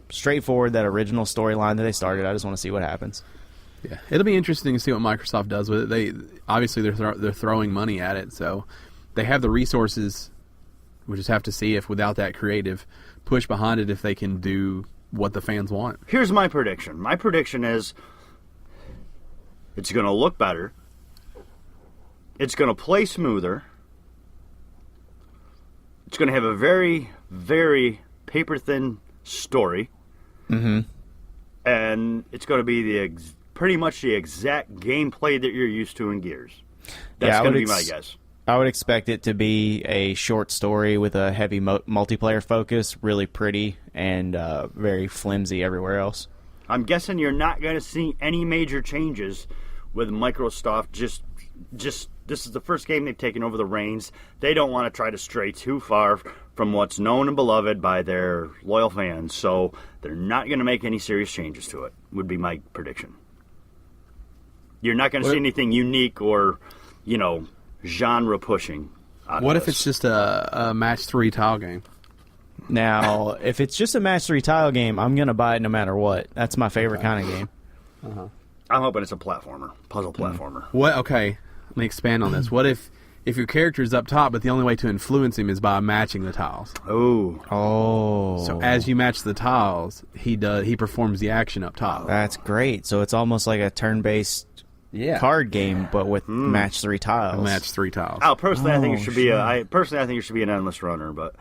straightforward, that original storyline that they started. I just want to see what happens. Yeah, it'll be interesting to see what Microsoft does with it. They're throwing money at it, so they have the resources. We just have to see if without that creative push behind it, if they can do what the fans want. Here's my prediction. My prediction is it's going to look better. It's going to play smoother. It's going to have a very, very paper-thin story. Mm-hmm. And it's going to be pretty much the exact gameplay that you're used to in Gears. That's going to be my guess. I would expect it to be a short story with a heavy multiplayer focus, really pretty, and very flimsy everywhere else. I'm guessing you're not going to see any major changes with Microsoft. Just this is the first game they've taken over the reins. They don't want to try to stray too far from what's known and beloved by their loyal fans, so they're not going to make any serious changes to it, would be my prediction. You're not going to see anything unique or, genre pushing. What if it's just a match 3 tile game? Now, if it's just a match 3 tile game, I'm going to buy it no matter what. That's my favorite kind of game. Uh-huh. I'm hoping it's a puzzle platformer. What? Okay, let me expand on this. What if your character is up top, but the only way to influence him is by matching the tiles? Oh. So as you match the tiles, he performs the action up top. That's great. So it's almost like a turn-based card game, but with match 3 tiles. Match 3 tiles. Personally, I think it should be an endless runner, but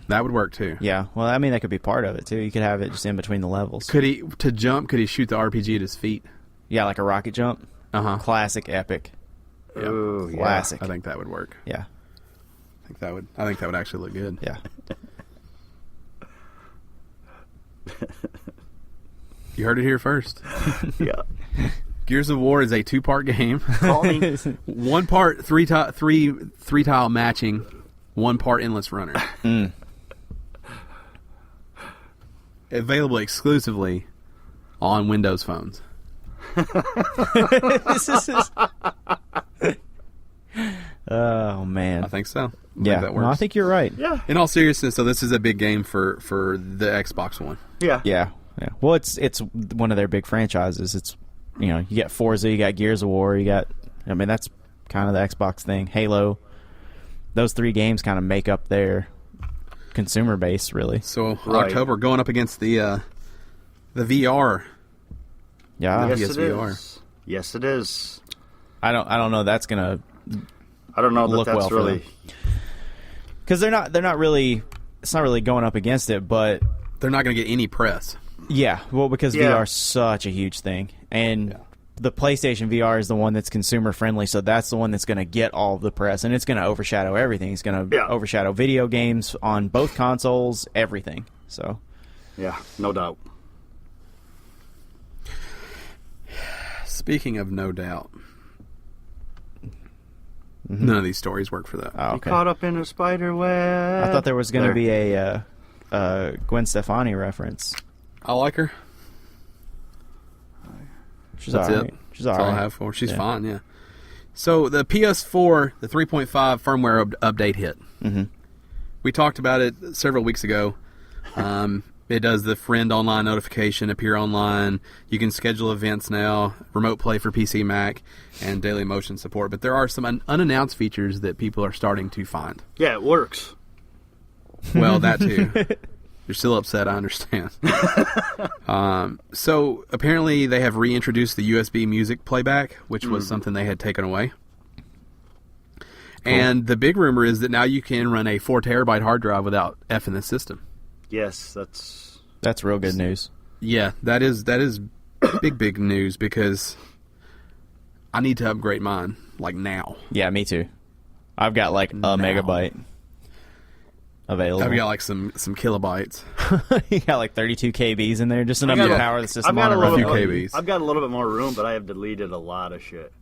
that would work too. Yeah. Well, I mean, that could be part of it too. You could have it just in between the levels. Could he shoot the RPG at his feet? Yeah, like a rocket jump. Uh-huh. Classic epic. Yep. Ooh, classic. I think that would work. Yeah. I think that would actually look good. Yeah. You heard it here first. Yeah. Gears of War is a 2-part game. Call me. 1 part three tile matching, 1 part endless runner. Available exclusively on Windows phones. Oh man, I think so. I think you're right. Yeah. In all seriousness, so this is a big game for the Xbox One. Yeah. Well, it's one of their big franchises. It's you get Forza, you got Gears of War, that's kind of the Xbox thing. Halo. Those 3 games kind of make up their consumer base, really. So October going up against the VR. Yeah. Yes, it VR. is. Yes, it is. I don't know that's gonna. I don't know look that's well really because they're not really. It's not really going up against it, but they're not going to get any press. Yeah, well, because VR is such a huge thing, and the PlayStation VR is the one that's consumer friendly, so that's the one that's going to get all of the press, and it's going to overshadow everything. It's going to overshadow video games on both consoles, everything. So, yeah, no doubt. Speaking of no doubt, none of these stories work for that. Oh, okay. Caught up in a spider web. I thought there was going to be a Gwen Stefani reference. I like her. She's That's all it. right. She's all That's all right. I have for her. She's fine, yeah. So the PS4, the 3.5 firmware update hit. Mm-hmm. We talked about it several weeks ago. It does the friend online notification, appear online. You can schedule events now, remote play for PC, Mac, and daily motion support. But there are some unannounced features that people are starting to find. Yeah, it works. Well, that too. You're still upset, I understand. So apparently they have reintroduced the USB music playback, which was something they had taken away. Cool. And the big rumor is that now you can run a 4 terabyte hard drive without effing the system. Yes, that's real good news. Yeah, that is big news because I need to upgrade mine like now. Yeah, me too. I've got like a megabyte available. I've got like some kilobytes. You got like 32 kbs in there, just enough to power the system I've got on a and little run. KBs. I've got a little bit more room, but I have deleted a lot of shit.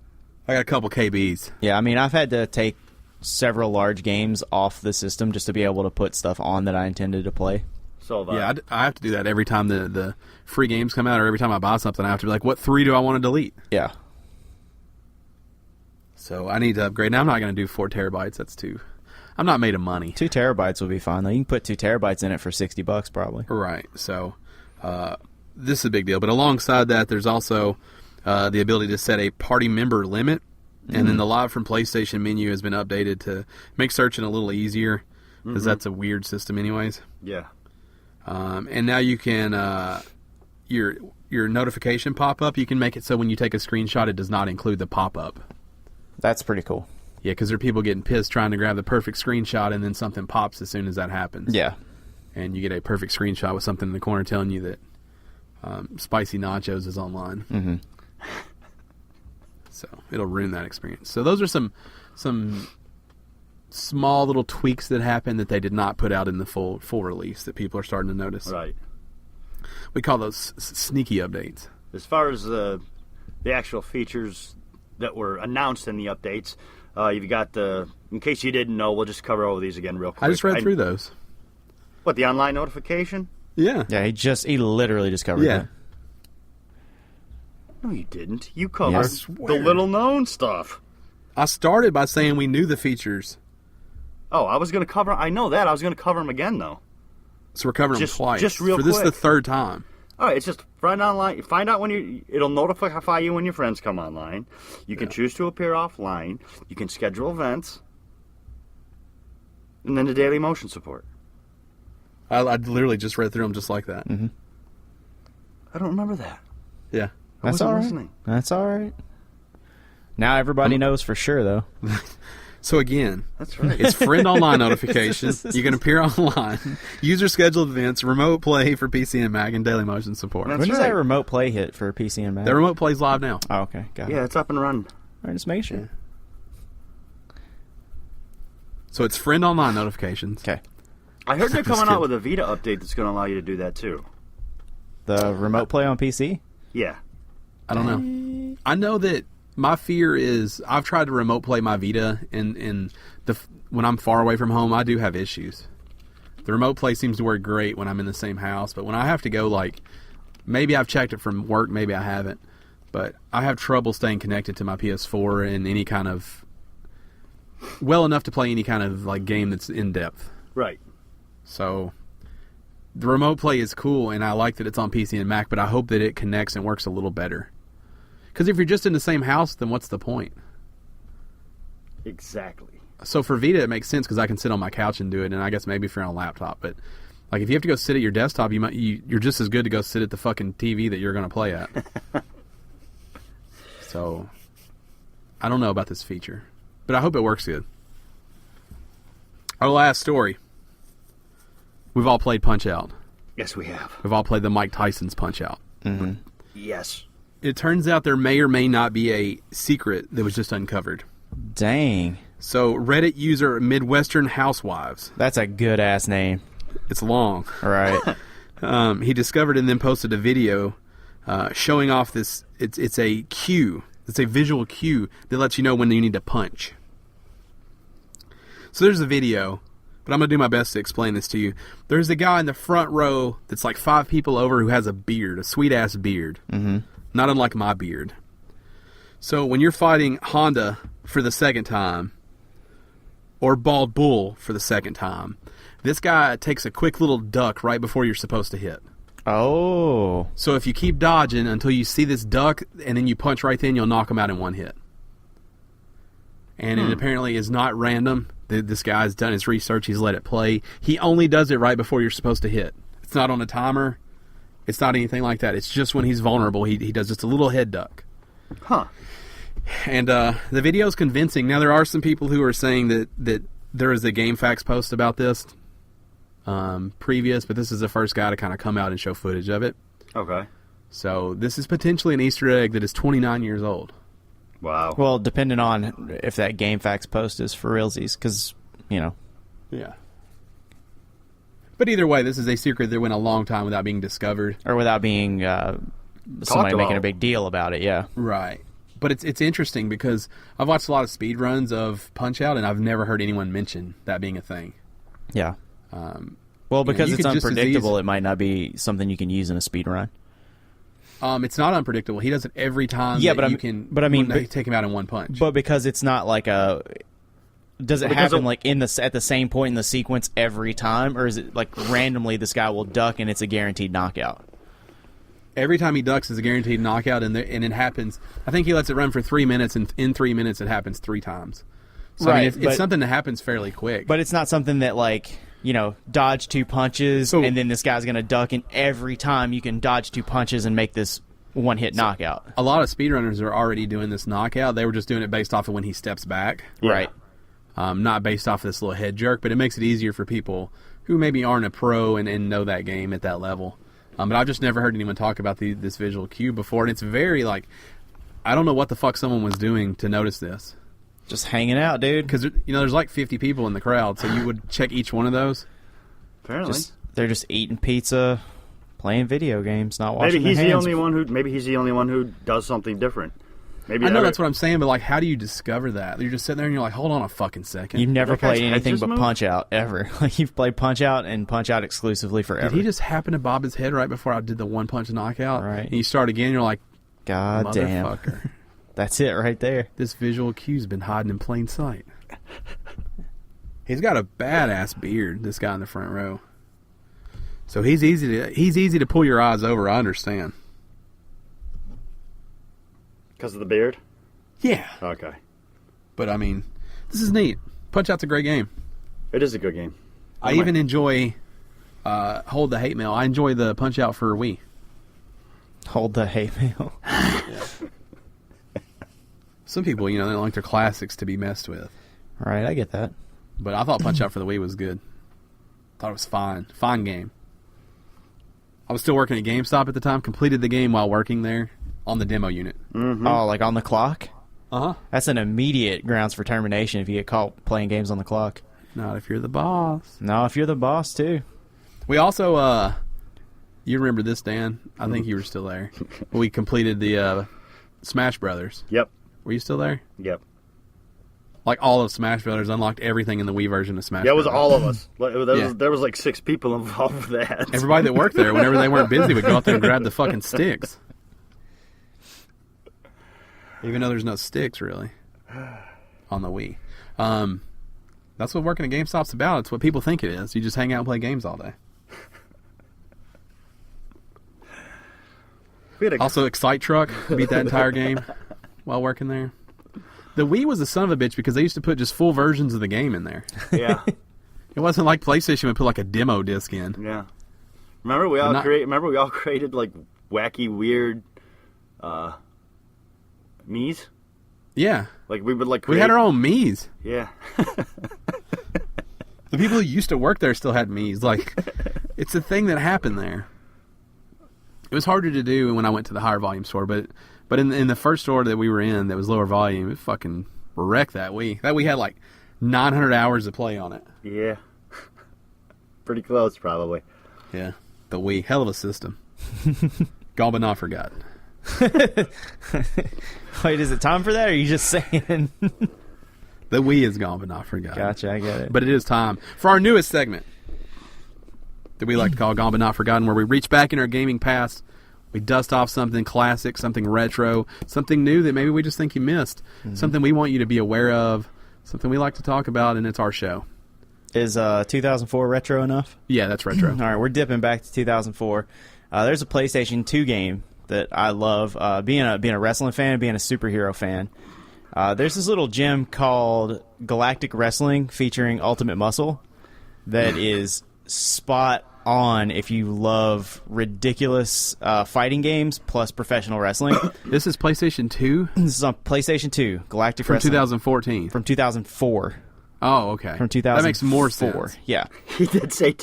I got a couple KBs. Yeah, I mean, I've had to take several large games off the system just to be able to put stuff on that I intended to play. So yeah, I have to do that every time the free games come out, or every time I buy something. I have to be like, what 3 do I want to delete? Yeah. So I need to upgrade. Now I'm not going to do 4 terabytes. That's too. I'm not made of money. 2 terabytes will be fine though. You can put 2 terabytes in it for $60 probably. Right. So this is a big deal. But alongside that, there's also the ability to set a party member limit, and then the Live from PlayStation menu has been updated to make searching a little easier because that's a weird system, anyways. Yeah. And now you can your notification pop up. You can make it so when you take a screenshot, it does not include the pop up. That's pretty cool. Yeah, because there are people getting pissed trying to grab the perfect screenshot, and then something pops as soon as that happens. Yeah. And you get a perfect screenshot with something in the corner telling you that Spicy Nachos is online. Mm-hmm. So it'll ruin that experience. So those are some small little tweaks that happen that they did not put out in the full release that people are starting to notice. Right. We call those sneaky updates. As far as the actual features that were announced in the updates, you've got in case you didn't know, we'll just cover all of these again real quick. I just read through those. What, the online notification? Yeah. Yeah, he literally just covered that. No, you didn't. You covered swear. the little known stuff. I started by saying we knew the features. Oh, I was going to cover. I know that. I was going to cover them again, though. So we're covering them twice. Just real For this quick. is the third time. All right, it's just find online. Find out when it'll notify you when your friends come online. You can choose to appear offline. You can schedule events, and then the daily motion support. I literally just read through them just like that. Mm-hmm. I don't remember that. Yeah. That's wasn't all right. listening. That's all right. Now everybody knows for sure, though. So again, That's right. it's friend online notification. You can appear online, user scheduled events, remote play for PC and Mac, and daily motion support. That's When does right. that remote play hit for PC and Mac? The remote play's live now. Oh, okay. Got it. Yeah, it's up and running. All right, just make sure. So it's friend online notifications. Okay. I heard they're That's coming good. out with a Vita update that's going to allow you to do that too. The remote play on PC? Yeah. I don't know. I know that my fear is I've tried to remote play my Vita, and when I'm far away from home, I do have issues. The remote play seems to work great when I'm in the same house, but when I have to go, like, maybe I've checked it from work, maybe I haven't, but I have trouble staying connected to my PS4 in any kind of, well enough to play any kind of, like, game that's in depth. Right. So the remote play is cool, and I like that it's on PC and Mac, but I hope that it connects and works a little better. Because if you're just in the same house, then what's the point? Exactly. So for Vita, it makes sense because I can sit on my couch and do it, and I guess maybe if you're on a laptop. But like if you have to go sit at your desktop, you're just as good to go sit at the fucking TV that you're going to play at. So I don't know about this feature, but I hope it works good. Our last story. We've all played Punch-Out. Yes, we have. We've all played the Mike Tyson's Punch-Out. Mm-hmm. Yes. It turns out there may or may not be a secret that was just uncovered. Dang. So Reddit user Midwestern Housewives. That's a good-ass name. It's long. All right. He discovered and then posted a video showing off this. It's a cue. It's a visual cue that lets you know when you need to punch. So there's a video but I'm going to do my best to explain this to you. There's a guy in the front row that's like 5 people over who has a beard, a sweet-ass beard. Mm-hmm. Not unlike my beard. So when you're fighting Honda for the second time, or Bald Bull for the second time, this guy takes a quick little duck right before you're supposed to hit. Oh. So if you keep dodging until you see this duck, and then you punch right then, you'll knock him out in one hit. And it apparently is not random. This guy's done his research. He's let it play. He only does it right before you're supposed to hit. It's not on a timer. It's not anything like that. It's just when he's vulnerable. He does just a little head duck. Huh. And the video's convincing. Now, there are some people who are saying that there is a GameFAQs post about this previous, but this is the first guy to kind of come out and show footage of it. Okay. So this is potentially an Easter egg that is 29 years old. Wow. Well, depending on if that GameFAQs post is for realsies, because, Yeah. But either way, this is a secret that went a long time without being discovered. or without being somebody making about. a big deal about it, yeah. Right. But it's interesting because I've watched a lot of speed runs of Punch-Out, and I've never heard anyone mention that being a thing. Yeah. Well, because you it's could just as unpredictable, easy- it might not be something you can use in a speed run. It's not unpredictable. He does it every time. Yeah, that but you I'm- can. but I mean, when they take him out in one punch. But because it's not like a... Does it Because happen of- like at the same point in the sequence every time, or is it like randomly this guy will duck and it's a guaranteed knockout? Every time he ducks is a guaranteed knockout, and it happens. I think he lets it run for 3 minutes, and in 3 minutes it happens 3 times. So I mean, Right, it's but- something that happens fairly quick. But it's not something that like, dodge 2 punches So- and then this guy's going to duck, and every time you can dodge 2 punches and make this one-hit knockout. a lot of speedrunners are already doing this knockout. They were just doing it based off of when he steps back. Yeah. Right. Not based off of this little head jerk, but it makes it easier for people who maybe aren't a pro and know that game at that level. But I've just never heard anyone talk about this visual cue before, and it's very, like, I don't know what the fuck someone was doing to notice this. Just hanging out, dude. Because, there's like 50 people in the crowd, so you would check each one of those. Apparently. They're just eating pizza, playing video games, not Maybe washing he's their the hands. only one who does something different. Maybe I know that's what I'm saying, but, like, how do you discover that? You're just sitting there and you're like, hold on a fucking second. You've never That guy's played head anything just but moved? Punch-Out, ever. Like, you've played Punch-Out and Punch-Out exclusively forever. Did he just happen to bob his head right before I did the one-punch knockout? Right. And you start again, you're like, God damn. motherfucker. That's it right there. This visual cue's been hiding in plain sight. He's got a badass beard, this guy in the front row. So he's easy to pull your eyes over, I understand. because of the beard. Yeah. Okay. But I mean, this is neat. Punch-Out's a great game. It is a good game. I even enjoy Hold the Hate Mail. I enjoy the Punch-Out for Wii. Hold the hate mail. Some people, they don't like their classics to be messed with. Right, I get that. But I thought Punch-Out for the Wii was good. Thought it was fine. Fine game. I was still working at GameStop at the time. Completed the game while working there on the demo unit. Mm-hmm. Oh, like on the clock? Uh-huh. That's an immediate grounds for termination if you get caught playing games on the clock. Not if you're the boss. No, if you're the boss, too. We also, you remember this, Dan? I think you were still there. We completed the Smash Brothers. Yep. Were you still there? Yep. Like all of Smash Brothers, unlocked everything in the Wii version of Smash Yeah, it was Brothers. all of us. Yeah. There was like 6 people involved with that. Everybody that worked there, whenever they weren't busy, would go out there and grab the fucking sticks. Even though there's no sticks, really, on the Wii. That's what working at GameStop's about. It's what people think it is. You just hang out and play games all day. We had a- Also, Excite Truck, beat that entire game while working there. The Wii was a son of a bitch because they used to put just full versions of the game in there. yeah. It wasn't like PlayStation would put like a demo disc in. Yeah. Remember we all created like wacky weird Mii's? Yeah. Like we would like We had our own Mii's. Yeah. The people who used to work there still had Mii's. Like, it's a thing that happened there. It was harder to do when I went to the higher volume store, but in the first store that we were in that was lower volume, it fucking wrecked that Wii. That Wii had like 900 hours to play on it. Yeah. Pretty close probably. Yeah. The Wii. Hell of a system. Gone but not forgotten. Wait, is it time for that, or are you just saying? The we is gone but not forgotten. Gotcha, I get it. But it is time for our newest segment that we like to call Gone but Not Forgotten, where we reach back in our gaming past, we dust off something classic, something retro, something new that maybe we just think you missed, something we want you to be aware of, something we like to talk about, and it's our show. Is 2004 retro enough? Yeah, that's retro. All right, we're dipping back to 2004. There's a PlayStation 2 game that I love. Being a wrestling fan, being a superhero fan. There's this little gem called Galactic Wrestling featuring Ultimate Muscle that is spot on if you love ridiculous fighting games plus professional wrestling. This is PlayStation 2? This is on PlayStation 2, Galactic From Wrestling. 2014. From 2004. Oh, okay. From 2004. That makes more sense. Yeah. He did say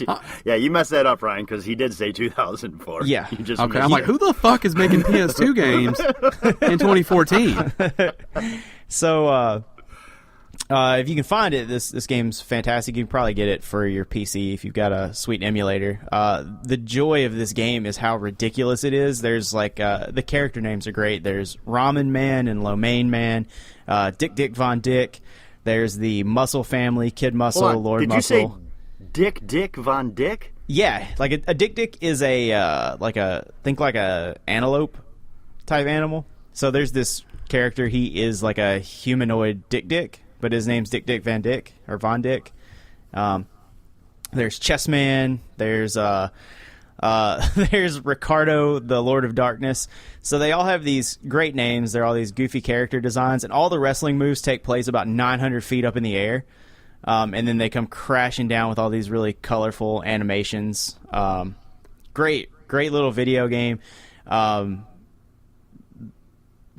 yeah, you messed that up, Ryan, because he did say 2004. Yeah. You just Okay, I'm like, who the fuck is making PS2 games in 2014? So, if you can find it, this game's fantastic. You can probably get it for your PC if you've got a sweet emulator. The joy of this game is how ridiculous it is. There's like the character names are great. There's Ramen Man and Lo Mein Man, Dick Von Dick. There's the Muscle family, Kid Muscle, Lord did Muscle. Did you say Dick Von Dick? Yeah, like a Dick is a think like a antelope type animal. So there's this character. He is like a humanoid Dick, but his name's Dick Van Dick or Von Dick. There's Chessman. There's there's Ricardo, the Lord of Darkness. So they all have these great names. They're all these goofy character designs, and all the wrestling moves take place about 900 feet up in the air. And then they come crashing down with all these really colorful animations. Great little video game.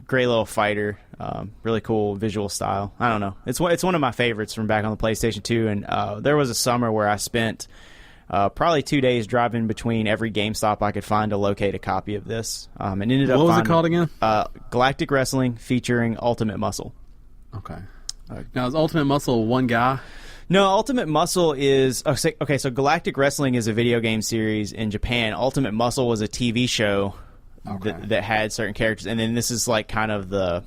Great little fighter. Really cool visual style. I don't know. It's one of my favorites from back on the PlayStation 2. And there was a summer where I spent probably 2 days driving between every GameStop I could find to locate a copy of this. And ended up What was it called again? Galactic Wrestling featuring Ultimate Muscle. Okay. Now, is Ultimate Muscle one guy? No, Ultimate Muscle is... Okay, so Galactic Wrestling is a video game series in Japan. Ultimate Muscle was a TV show that had certain characters. And then this is like kind of the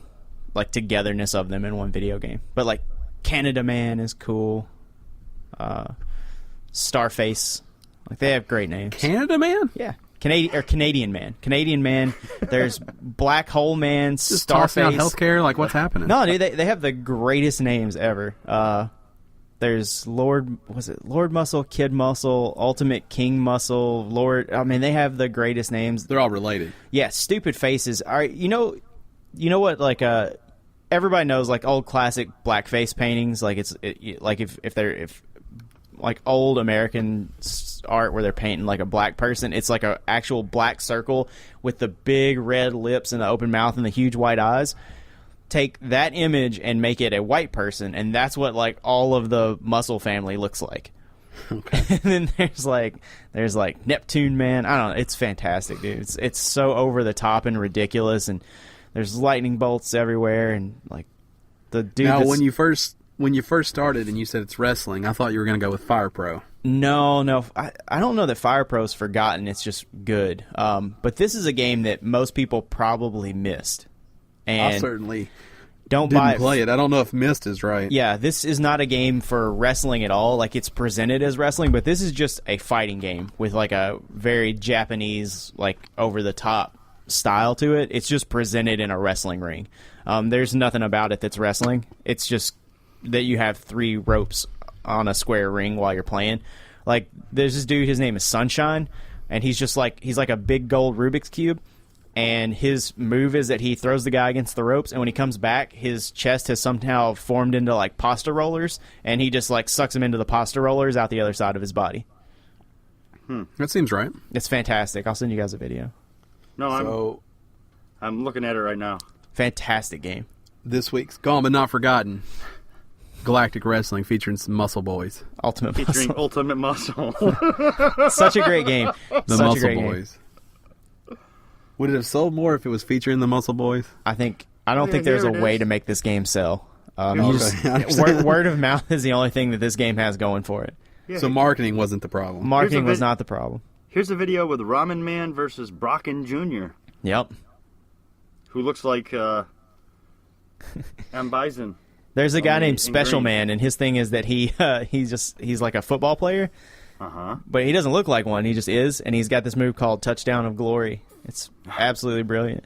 like togetherness of them in one video game. But like Canada Man is cool. Starface. Like they have great names. Canada Man? Yeah. Canadian Man. Canadian Man. There's Black Hole Man, Just tossing out Starface. healthcare? Like, what's happening? No, dude, they have the greatest names ever. There's Lord Muscle, Kid Muscle, Ultimate King Muscle, Lord. I mean, they have the greatest names. They're all related. Yeah, stupid faces. All right, you know what? Like, everybody knows like old classic blackface paintings. Like if like old American art where they're painting like a black person, it's like a actual black circle with the big red lips and the open mouth and the huge white eyes. Take that image and make it a white person, and that's what like all of the Muscle family looks like. Okay. And then there's like Neptune Man. I don't know. It's fantastic, dude. It's so over the top and ridiculous, and there's lightning bolts everywhere, and like the dude. Now, when you first started and you said it's wrestling, I thought you were going to go with Fire Pro. No. I don't know that Fire Pro's forgotten. It's just good. But this is a game that most people probably missed. And I certainly didn't play it. I don't know if missed is right. Yeah, this is not a game for wrestling at all. Like, it's presented as wrestling, but this is just a fighting game with like a very Japanese, like over the top style to it. It's just presented in a wrestling ring. There's nothing about it that's wrestling. It's just that you have 3 ropes on a square ring while you're playing. Like, there's this dude, his name is Sunshine, and he's like a big gold Rubik's Cube, and his move is that he throws the guy against the ropes, and when he comes back, his chest has somehow formed into like pasta rollers, and he just like sucks him into the pasta rollers out the other side of his body. That seems right. It's fantastic. I'll send you guys a video. No, I'm looking at it right now. Fantastic game. This week's Gone But Not Forgotten, Galactic Wrestling featuring some Muscle Boys. Featuring Ultimate Muscle. Such a great game. The Muscle Boys. Would it have sold more if it was featuring the Muscle Boys? I don't think there's a way to make this game sell. Word of mouth is the only thing that this game has going for it. Yeah. So marketing wasn't the problem. Marketing was not the problem. Here's a video with Ramen Man versus Brocken Jr. Yep. Who looks like M. Bison. There's a guy Somebody named Special in green. Man, and his thing is that he's like a football player, but he doesn't look like one. He just is, and he's got this move called Touchdown of Glory. It's absolutely brilliant.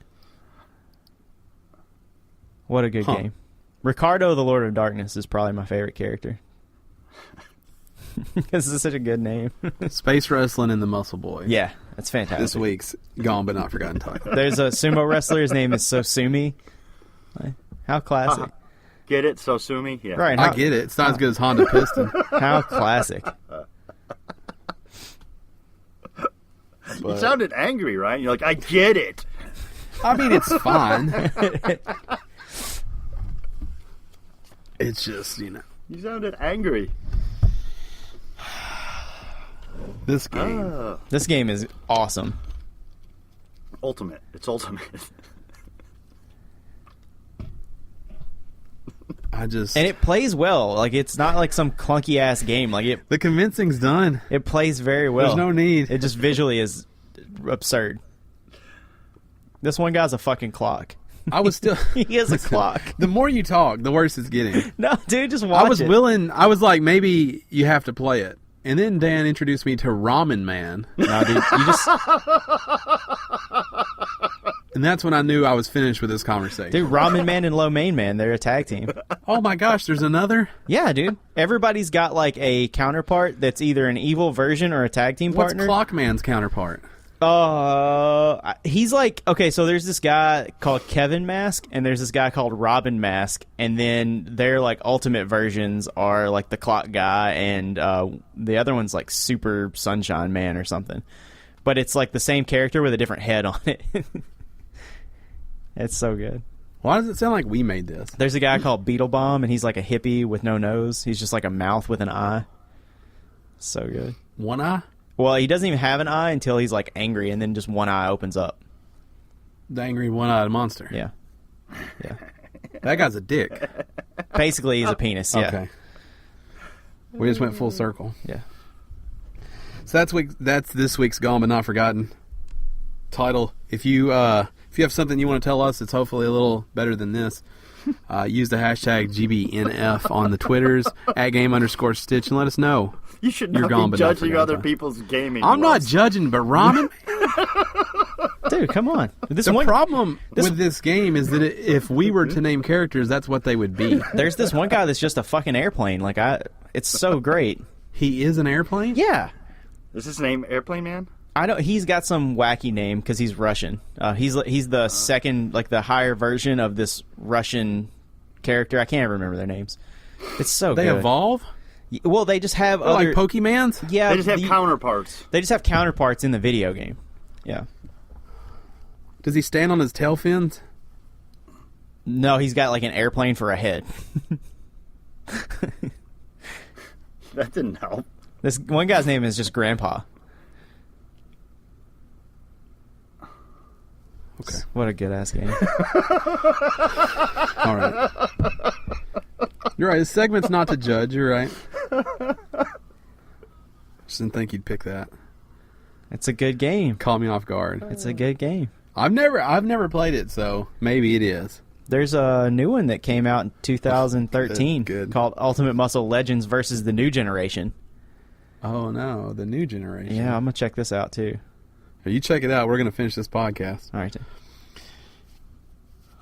What a good game. Ricardo, the Lord of Darkness, is probably my favorite character. This is such a good name. Space Wrestling and the Muscle Boy. Yeah, that's fantastic. This week's Gone But Not Forgotten title. There's a sumo wrestler. His name is Sosumi. How classic. Get it, Sosumi? Yeah. Right. I get it. It's not as good as Honda Piston. How classic. You sounded angry, right? You're like, I get it. I mean, it's fine. It's just, You sounded angry. This game. This game is awesome. Ultimate. It's ultimate. And it plays well. Like, it's not like some clunky ass game. Like, the convincing's done. it plays very well. There's no need. It just visually is absurd. This one guy's a fucking clock. I was still. He is a clock. The more you talk, the worse it's getting. No, dude, just watch I was it. willing. I was like, maybe you have to play it. And then Dan introduced me to Ramen Man. No, dude, you just... And that's when I knew I was finished with this conversation. Dude, Ramen Man and Lo Mein Man, they're a tag team. Oh my gosh, there's another? Yeah, dude. Everybody's got, like, a counterpart that's either an evil version or a tag team What's partner. Clockman's counterpart? He's like, okay, so there's this guy called Kevin Mask, and there's this guy called Robin Mask, and then their, like, ultimate versions are, like, the Clock Guy, and the other one's, like, Super Sunshine Man or something. But it's, like, the same character with a different head on it. It's so good. Why does it sound like we made this? There's a guy called Beetlebomb, and he's, like, a hippie with no nose. He's just, like, a mouth with an eye. So good. One eye? Well, he doesn't even have an eye until he's, like, angry, and then just one eye opens up. The angry one-eyed monster. Yeah. Yeah. That guy's a dick. Basically, he's a penis, yeah. Okay. We just went full circle. Yeah. So that's this week's Gone But Not Forgotten title. If you have something you want to tell us that's hopefully a little better than this, use the hashtag GBNF on the Twitters, @game_stitch, and let us know. You should You're not gone, be but not judging forgotten other time. people's gaming. I'm not loves. judging, but Ramen. Dude, come on. The problem with this game is that if we were to name characters, that's what they would be. There's this one guy that's just a fucking airplane. Like, it's so great. He is an airplane? Yeah. Is his name Airplane Man? I don't. He's got some wacky name because he's Russian. He's the second, like, the higher version of this Russian character. I can't remember their names. It's so They good. evolve? Well, they just have They're other... like Pokemans? Yeah. They just have counterparts. They just have counterparts in the video game. Yeah. Does he stand on his tail fins? No, he's got, like, an airplane for a head. That didn't help. This one guy's name is just Grandpa. Okay. What a good-ass game. All right. You're right. This segment's not to judge. You're right. Just didn't think you'd pick that. It's a good game. Caught me off guard. It's a good game. I've never played it, so maybe it is. There's a new one that came out in 2013 Good. called Ultimate Muscle Legends versus the New Generation. Oh no, the new generation. Yeah, I'm going to check this out too. You check it out. We're going to finish this podcast. All right.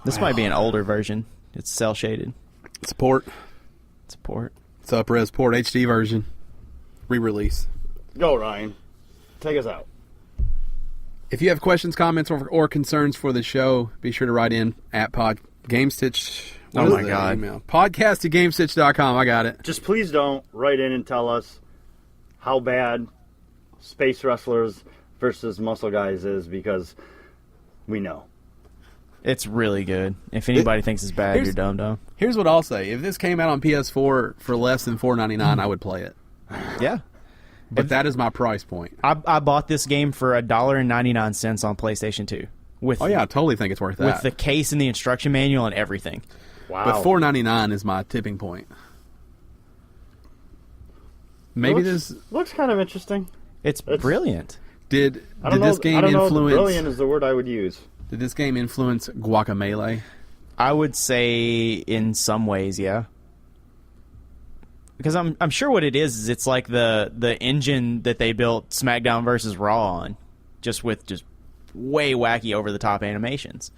This might be an older version. It's cel-shaded. It's port. It's a port. It's up-res port HD version. Re-release. Go, Ryan. Take us out. If you have questions, comments, or concerns for the show, be sure to write in at Gamestitch. Oh my God. Email? Podcast@gamestitch.com. I got it. Just please don't write in and tell us how bad Space Wrestlers versus Muscle Guys is, because we know. It's really good. If anybody thinks it's bad, you're dumb. Here's what I'll say. If this came out on PS4 for less than $4.99, I would play it. Yeah. But that is my price point. I bought this game for $1.99 on PlayStation 2. Oh yeah, I totally think it's worth that. With the case and the instruction manual and everything. Wow. But $4.99 is my tipping point. Maybe looks kind of interesting. It's brilliant. Did I this don't game know if influence? brilliant is the word I would use. Did this game influence Guacamelee? I would say in some ways, yeah. because I'm sure what it is it's like the engine that they built SmackDown versus Raw on, just with way wacky over the top animations.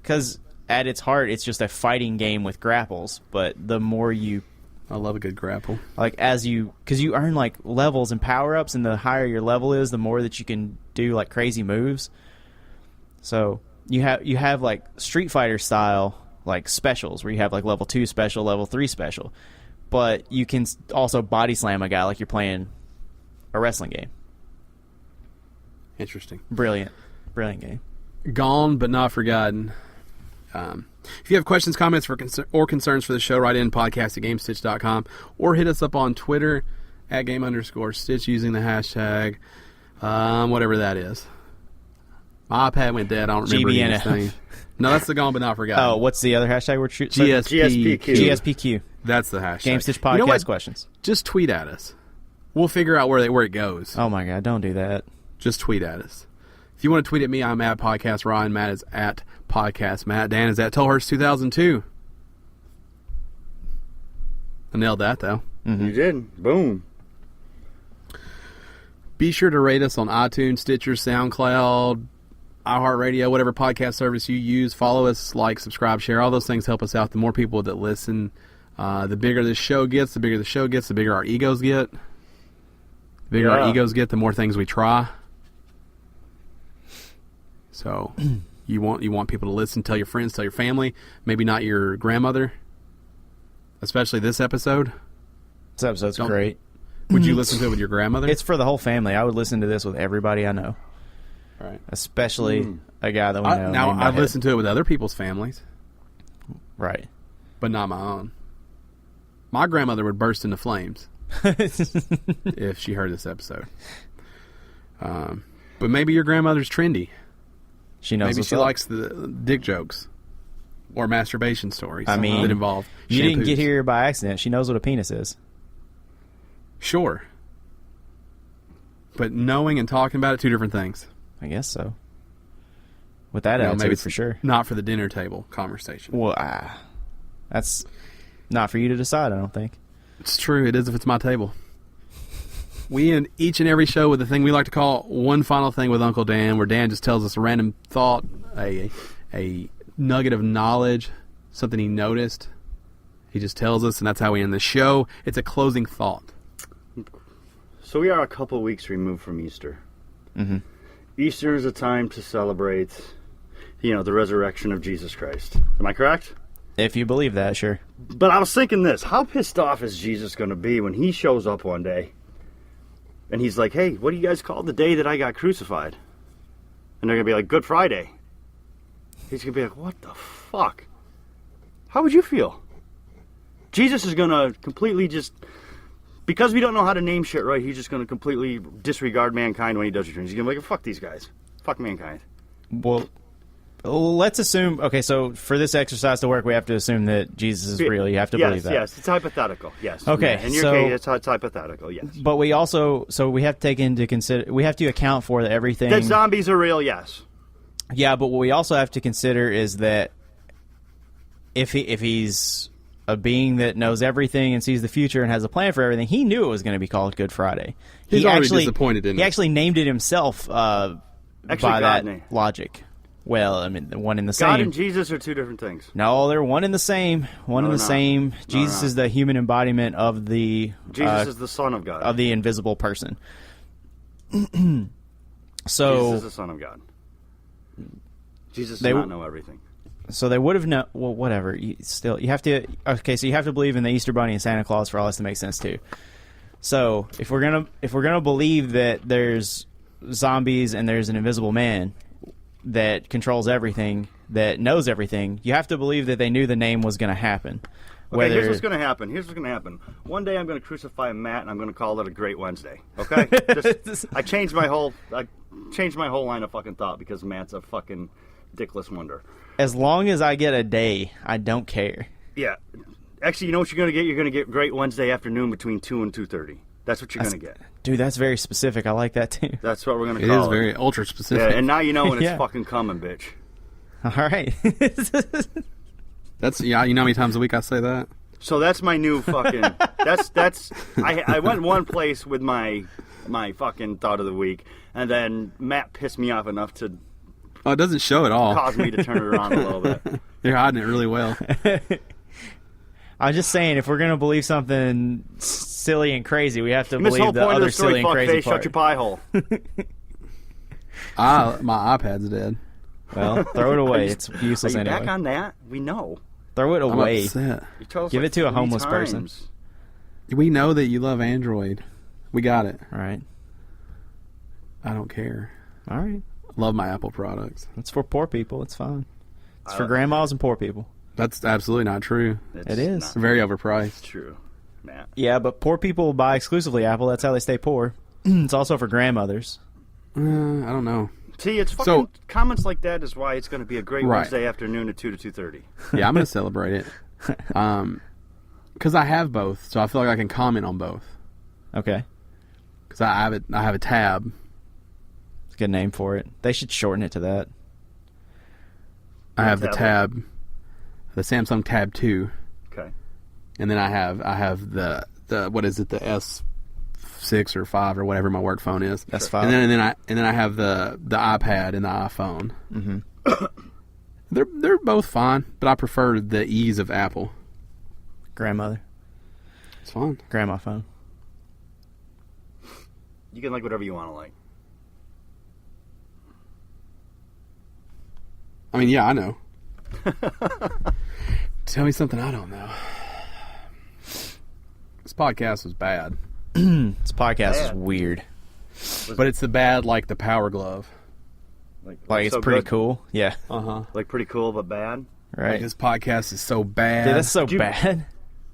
Because at its heart, it's just a fighting game with grapples. But the more you, I love a good grapple. like because you earn like levels and power ups, and the higher your level is, the more that you can do like crazy moves. So you have like Street Fighter style like specials where you have like level 2 special, level 3 special, but you can also body slam a guy like you're playing a wrestling game. Interesting. Brilliant game. Gone but not forgotten. If you have questions, comments, or concerns for the show, write in podcast@gamestitch.com or hit us up on Twitter @game_stitch using the hashtag whatever that is. My iPad went dead. I don't remember anything. No, that's the Gone but not forgotten. Oh, what's the other hashtag we're shooting? GSPQ. GSPQ. That's the hashtag. Gamestitch Podcast questions. Just tweet at us. We'll figure out where it goes. Oh my God, don't do that. Just tweet at us. If you want to tweet at me, I'm at Podcast Ryan. Matt is at Podcast Matt. Dan is at Tellhurst2002. I nailed that, though. You did. Boom. Be sure to rate us on iTunes, Stitcher, SoundCloud, iHeartRadio, whatever podcast service you use. Follow us, like, subscribe, share. All those things help us out. The more people that listen, the bigger this show gets. The bigger the show gets, the bigger our egos get. The bigger our egos get, the more things we try. So you want people to listen. Tell your friends, tell your family. Maybe not your grandmother. Especially this episode. This episode's great. Would you listen to it with your grandmother? It's for the whole family. I would listen to this with everybody I know. Right. Especially a guy that we know. Now, I've listened to it with other people's families. Right. But not my own. My grandmother would burst into flames if she heard this episode. But maybe your grandmother's trendy. She knows. Maybe she likes the dick jokes or masturbation stories. I mean, that involve you shampoos. didn't get here by accident. She knows what a penis is. Sure. But knowing and talking about it, two different things. I guess so. With that attitude, maybe it's for sure. Not for the dinner table conversation. Well, that's not for you to decide, I don't think. It's true. It is if it's my table. We end each and every show with a thing we like to call One Final Thing with Uncle Dan, where Dan just tells us a random thought, a nugget of knowledge, something he noticed. He just tells us, and that's how we end the show. It's a closing thought. So we are a couple weeks removed from Easter. Mm-hmm. Easter is a time to celebrate, the resurrection of Jesus Christ. Am I correct? If you believe that, sure. But I was thinking this. How pissed off is Jesus going to be when he shows up one day and he's like, hey, what do you guys call the day that I got crucified? And they're going to be like, Good Friday. He's going to be like, what the fuck? How would you feel? Jesus is going to completely just... Because we don't know how to name shit right, he's just going to completely disregard mankind when he does return. He's going to be like, fuck these guys. Fuck mankind. Well, let's assume... Okay, so for this exercise to work, we have to assume that Jesus is real. You have to believe that. Yes, it's hypothetical, yes. Okay, in your case, it's hypothetical, yes. But we also... So we have to take into consider... We have to account for that everything... That zombies are real, yes. Yeah, but what we also have to consider is that if he's a being that knows everything and sees the future and has a plan for everything, he knew it was going to be called Good Friday. He's already disappointed in it. He actually named it himself by that logic. Well, I mean, the one in the same. God and Jesus are two different things. No, they're one in the same. Same. Jesus is the human embodiment of the... Jesus is the Son of God. Of the invisible person. So Jesus is the Son of God. Jesus does not know everything. So they would have known. Well, whatever. You have to. Okay, so you have to believe in the Easter Bunny and Santa Claus for all this to make sense too. So if we're gonna believe that there's zombies and there's an invisible man that controls everything, that knows everything, you have to believe that they knew the name was going to happen. Okay, here's what's going to happen. One day I'm going to crucify Matt, and I'm going to call it a Great Wednesday. Okay, I changed my whole line of fucking thought because Matt's a fucking dickless wonder. As long as I get a day, I don't care. Yeah, actually, you know what you're going to get? You're going to get Great Wednesday afternoon between 2 and 2:30. That's what you're going to get. Dude, that's very specific. I like that too. That's what we're going to call it. It is very ultra specific. Yeah, and now you know when it's fucking coming, bitch. All right. That's you know how many times a week I say that? So that's my new fucking. I went one place with my fucking thought of the week, and then Matt pissed me off enough to. Oh, it doesn't show at all. Cause me to turn it around a little bit. You're hiding it really well. I'm just saying, if we're gonna believe something silly and crazy, we have to This whole believe the point of other the story, silly and crazy fuckface, part. shut your pie hole. My iPad's dead. Well, throw it away. It's useless Are you anyway. back on that? We know. Throw it I'm away. upset. You told us Give like it to a 3 homeless person. times. We know that you love Android. We got it. All right. I don't care. All right. Love my Apple products. It's for poor people. It's fine. It's for grandmas and poor people. That's absolutely not true. It is. not Very overpriced. true, Matt. Yeah, but poor people buy exclusively Apple. That's how they stay poor. It's also for grandmothers. I don't know. See, it's fucking So- comments like that is why it's going to be a great Right. Wednesday afternoon at 2 to 2:30. Yeah, I'm going to celebrate it. Because I have both, so I feel like I can comment on both. Okay. Because I have a tab. It's a good name for it. They should shorten it to that. I have the tablet? tab, the Samsung Tab 2, Okay. and then I have the what is it, the S6 or 5 or whatever my work phone is. S5. And then I have the iPad and the iPhone. Mm-hmm. They're both fine, but I prefer the ease of Apple. Grandmother. It's fine. Grandma phone. You can like whatever you want to like. I mean, yeah, I know. Tell me something I don't know. This podcast was bad. This podcast is Bad. weird. But it's the bad like the Power Glove. Like, it's so pretty good. cool. Yeah. Uh-huh. Like pretty cool, but bad. Right. Like, this podcast is so bad. Dude, that's so Did you- bad.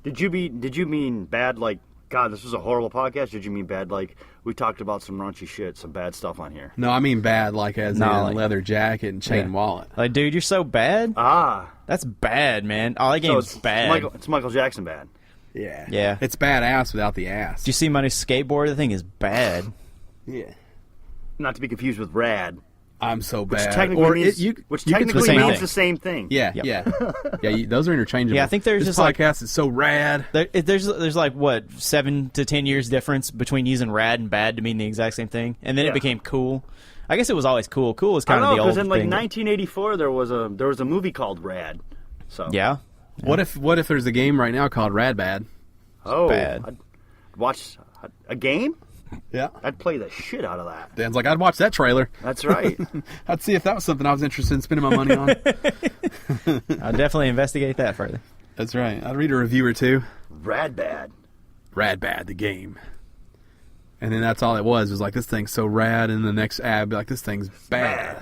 Did you mean bad like God? This was a horrible podcast. Did you mean bad like we talked about some raunchy shit, some bad stuff on here? No, I mean bad like as No, in like- leather jacket and chain Yeah. wallet. Like, dude, you're so bad. Ah, That's bad, man. Oh, that so game's bad. It's Michael Jackson bad. Yeah. Yeah. It's badass without the ass. Did you see my new skateboard? The thing is bad. Yeah. Not to be confused with rad, I'm so which bad. technically Or means you can technically same means thing. the same thing. Yeah, Yep. yeah. Those are interchangeable. Yeah, I think there's this just, like- podcast is so rad. There's like, what, 7 to 10 years difference between using rad and bad to mean the exact same thing. And then Yeah. it became cool. I guess it was always cool. Cool was I kind don't of know the old because in like thing. 1984 there was a movie called Rad. So Yeah. What if there's a game right now called Rad Bad? oh bad. I'd watch a game. Yeah. I'd play the shit out of that. Dan's like, I'd watch that trailer. That's right. I'd see if that was something I was interested in spending my money on. I'll definitely investigate that further. That's right. I'd read a review or two. Rad bad. Rad Bad, the game. And then that's all it was like, this thing's so rad, and the next ad be like, this thing's bad.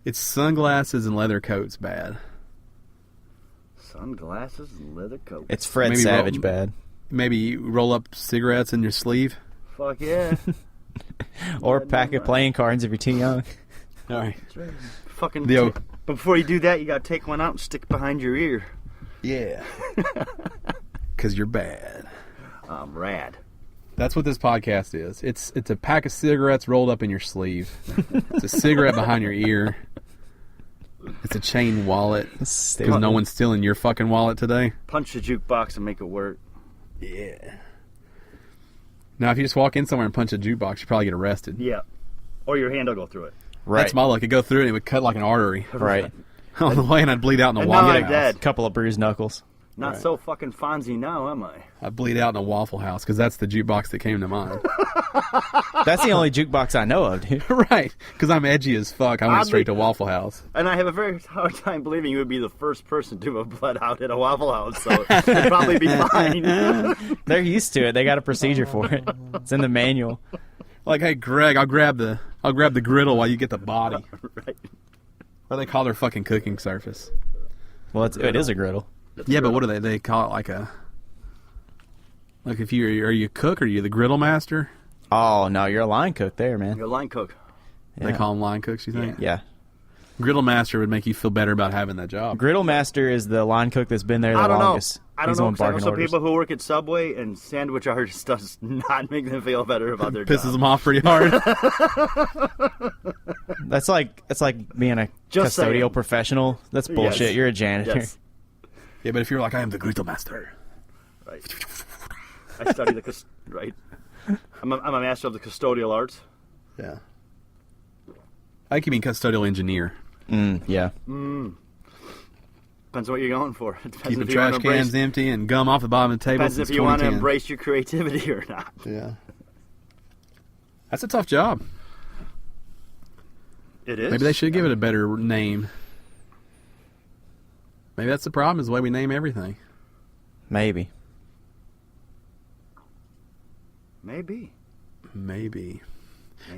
It's sunglasses and leather coats bad. Sunglasses and leather coat. It's Fred Maybe Savage roll- bad. Maybe you roll up cigarettes in your sleeve. Fuck yeah. Or Yeah, pack no, of playing cards if you're too young. All right. That's right. Fucking. Yo. But before you do that, you gotta take one out and stick it behind your ear. Yeah. Because you're bad. Rad. That's what this podcast is. It's a pack of cigarettes rolled up in your sleeve. It's a cigarette behind your ear. It's a chain wallet. Because no one's stealing your fucking wallet today. Punch the jukebox and make it work. Yeah. Now, if you just walk in somewhere and punch a jukebox, you probably get arrested. Yeah. Or your hand will go through it. Right. That's my luck. It'd go through and it would cut like an artery Right. on the way, and I'd bleed out in the And Waffle now House. I'm dead. Couple of bruised knuckles. Not Right. so fucking Fonzie now, am I? I'd bleed out in a Waffle House because that's the jukebox that came to mind. That's the only jukebox I know of, dude. Right. Because I'm edgy as fuck. I went Oddly- straight to Waffle House. And I have a very hard time believing you would be the first person to have bled out at a Waffle House, so it'd probably be fine. They're used to it. They got a procedure for it. It's in the manual. Like, hey, Greg, I'll grab the griddle while you get the body. Right. Or they call their fucking cooking surface. Well, it is a griddle. Yeah, but what do they call it? Like if are you a cook or are you the griddle master? Oh, no, you're a line cook there, man. You're a line cook. They call them line cooks, you think? Yeah. Griddle master would make you feel better about having that job. Griddle master is the line cook that's been there the I don't know. longest. I don't He's the know, one 'cause I know barking some orders. people who work at Subway, and sandwich artists does not make them feel better about their Pisses job. them off pretty hard. That's like being a Just custodial saying. professional. That's bullshit. Yes. You're a janitor. Yes. Yeah, but if you're like, I am the Greetle Master. Right. I study right. I'm a master of the custodial arts. Yeah. I think you mean custodial engineer. Yeah. Depends on what you're going for. It depends Keeping trash cans empty and gum off the bottom of the table. Depends if you want to embrace your creativity or not. Yeah. That's a tough job. It is. Maybe they should give it a better name. Maybe that's the problem, is the way we name everything. Maybe. This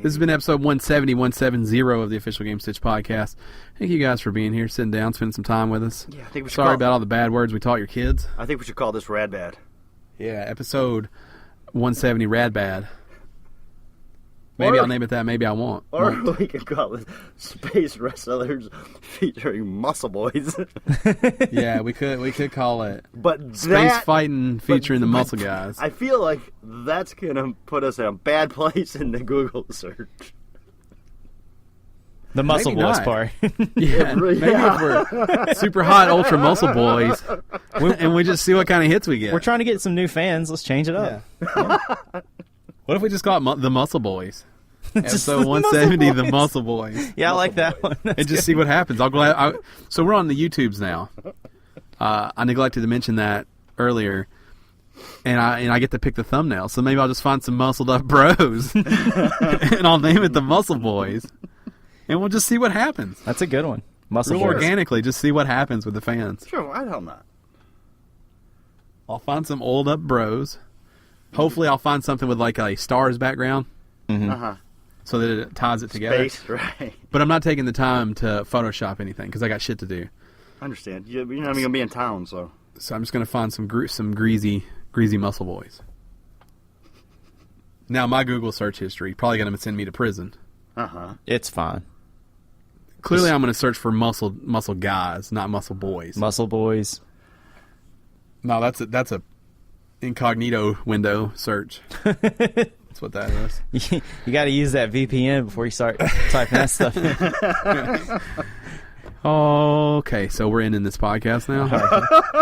This has been episode 170 of the official Gamestitch Podcast. Thank you guys for being here, sitting down, spending some time with us. Yeah, I think we should Sorry about all the bad words we taught your kids. I think we should call this Rad Bad. Yeah, episode 170 Rad Bad. Maybe I'll name it that, maybe I won't. Or we could call it Space Wrestlers featuring Muscle Boys. Yeah, we could call it Space Fighting featuring the Muscle Guys. I feel like that's going to put us in a bad place in the Google search. The Muscle Maybe Boys not. part. Yeah, maybe if we're super hot Ultra Muscle Boys, and we just see what kind of hits we get. We're trying to get some new fans. Let's change it up. Yeah. What if we just call it the Muscle Boys? Just Episode the 170, Muscle the Muscle Boys. Yeah, I like that one. That's And just see what happens. So we're on the YouTubes now. I neglected to mention that earlier, and I get to pick the thumbnail. So maybe I'll just find some muscled up bros, and I'll name it the Muscle Boys, and we'll just see what happens. That's a good one. Muscle Real Boys. organically, just see what happens with the fans. Sure, why the hell not? I'll find some old up bros. Hopefully, I'll find something with like a stars background, so that it ties it together. Space, right. But I'm not taking the time to Photoshop anything because I got shit to do. I understand. You're not even going to be in town, so. So I'm just going to find some greasy muscle boys. Now, my Google search history probably going to send me to prison. It's fine. Clearly, I'm going to search for muscle guys, not muscle boys. Muscle Boys. No, that's a incognito window search. That's what that is. You got to use that VPN before you start typing that stuff in. Okay, so we're ending this podcast now.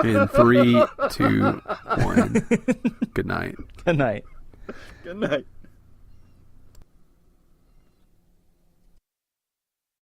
In 3, 2, 1. Good night. Good night. Good night.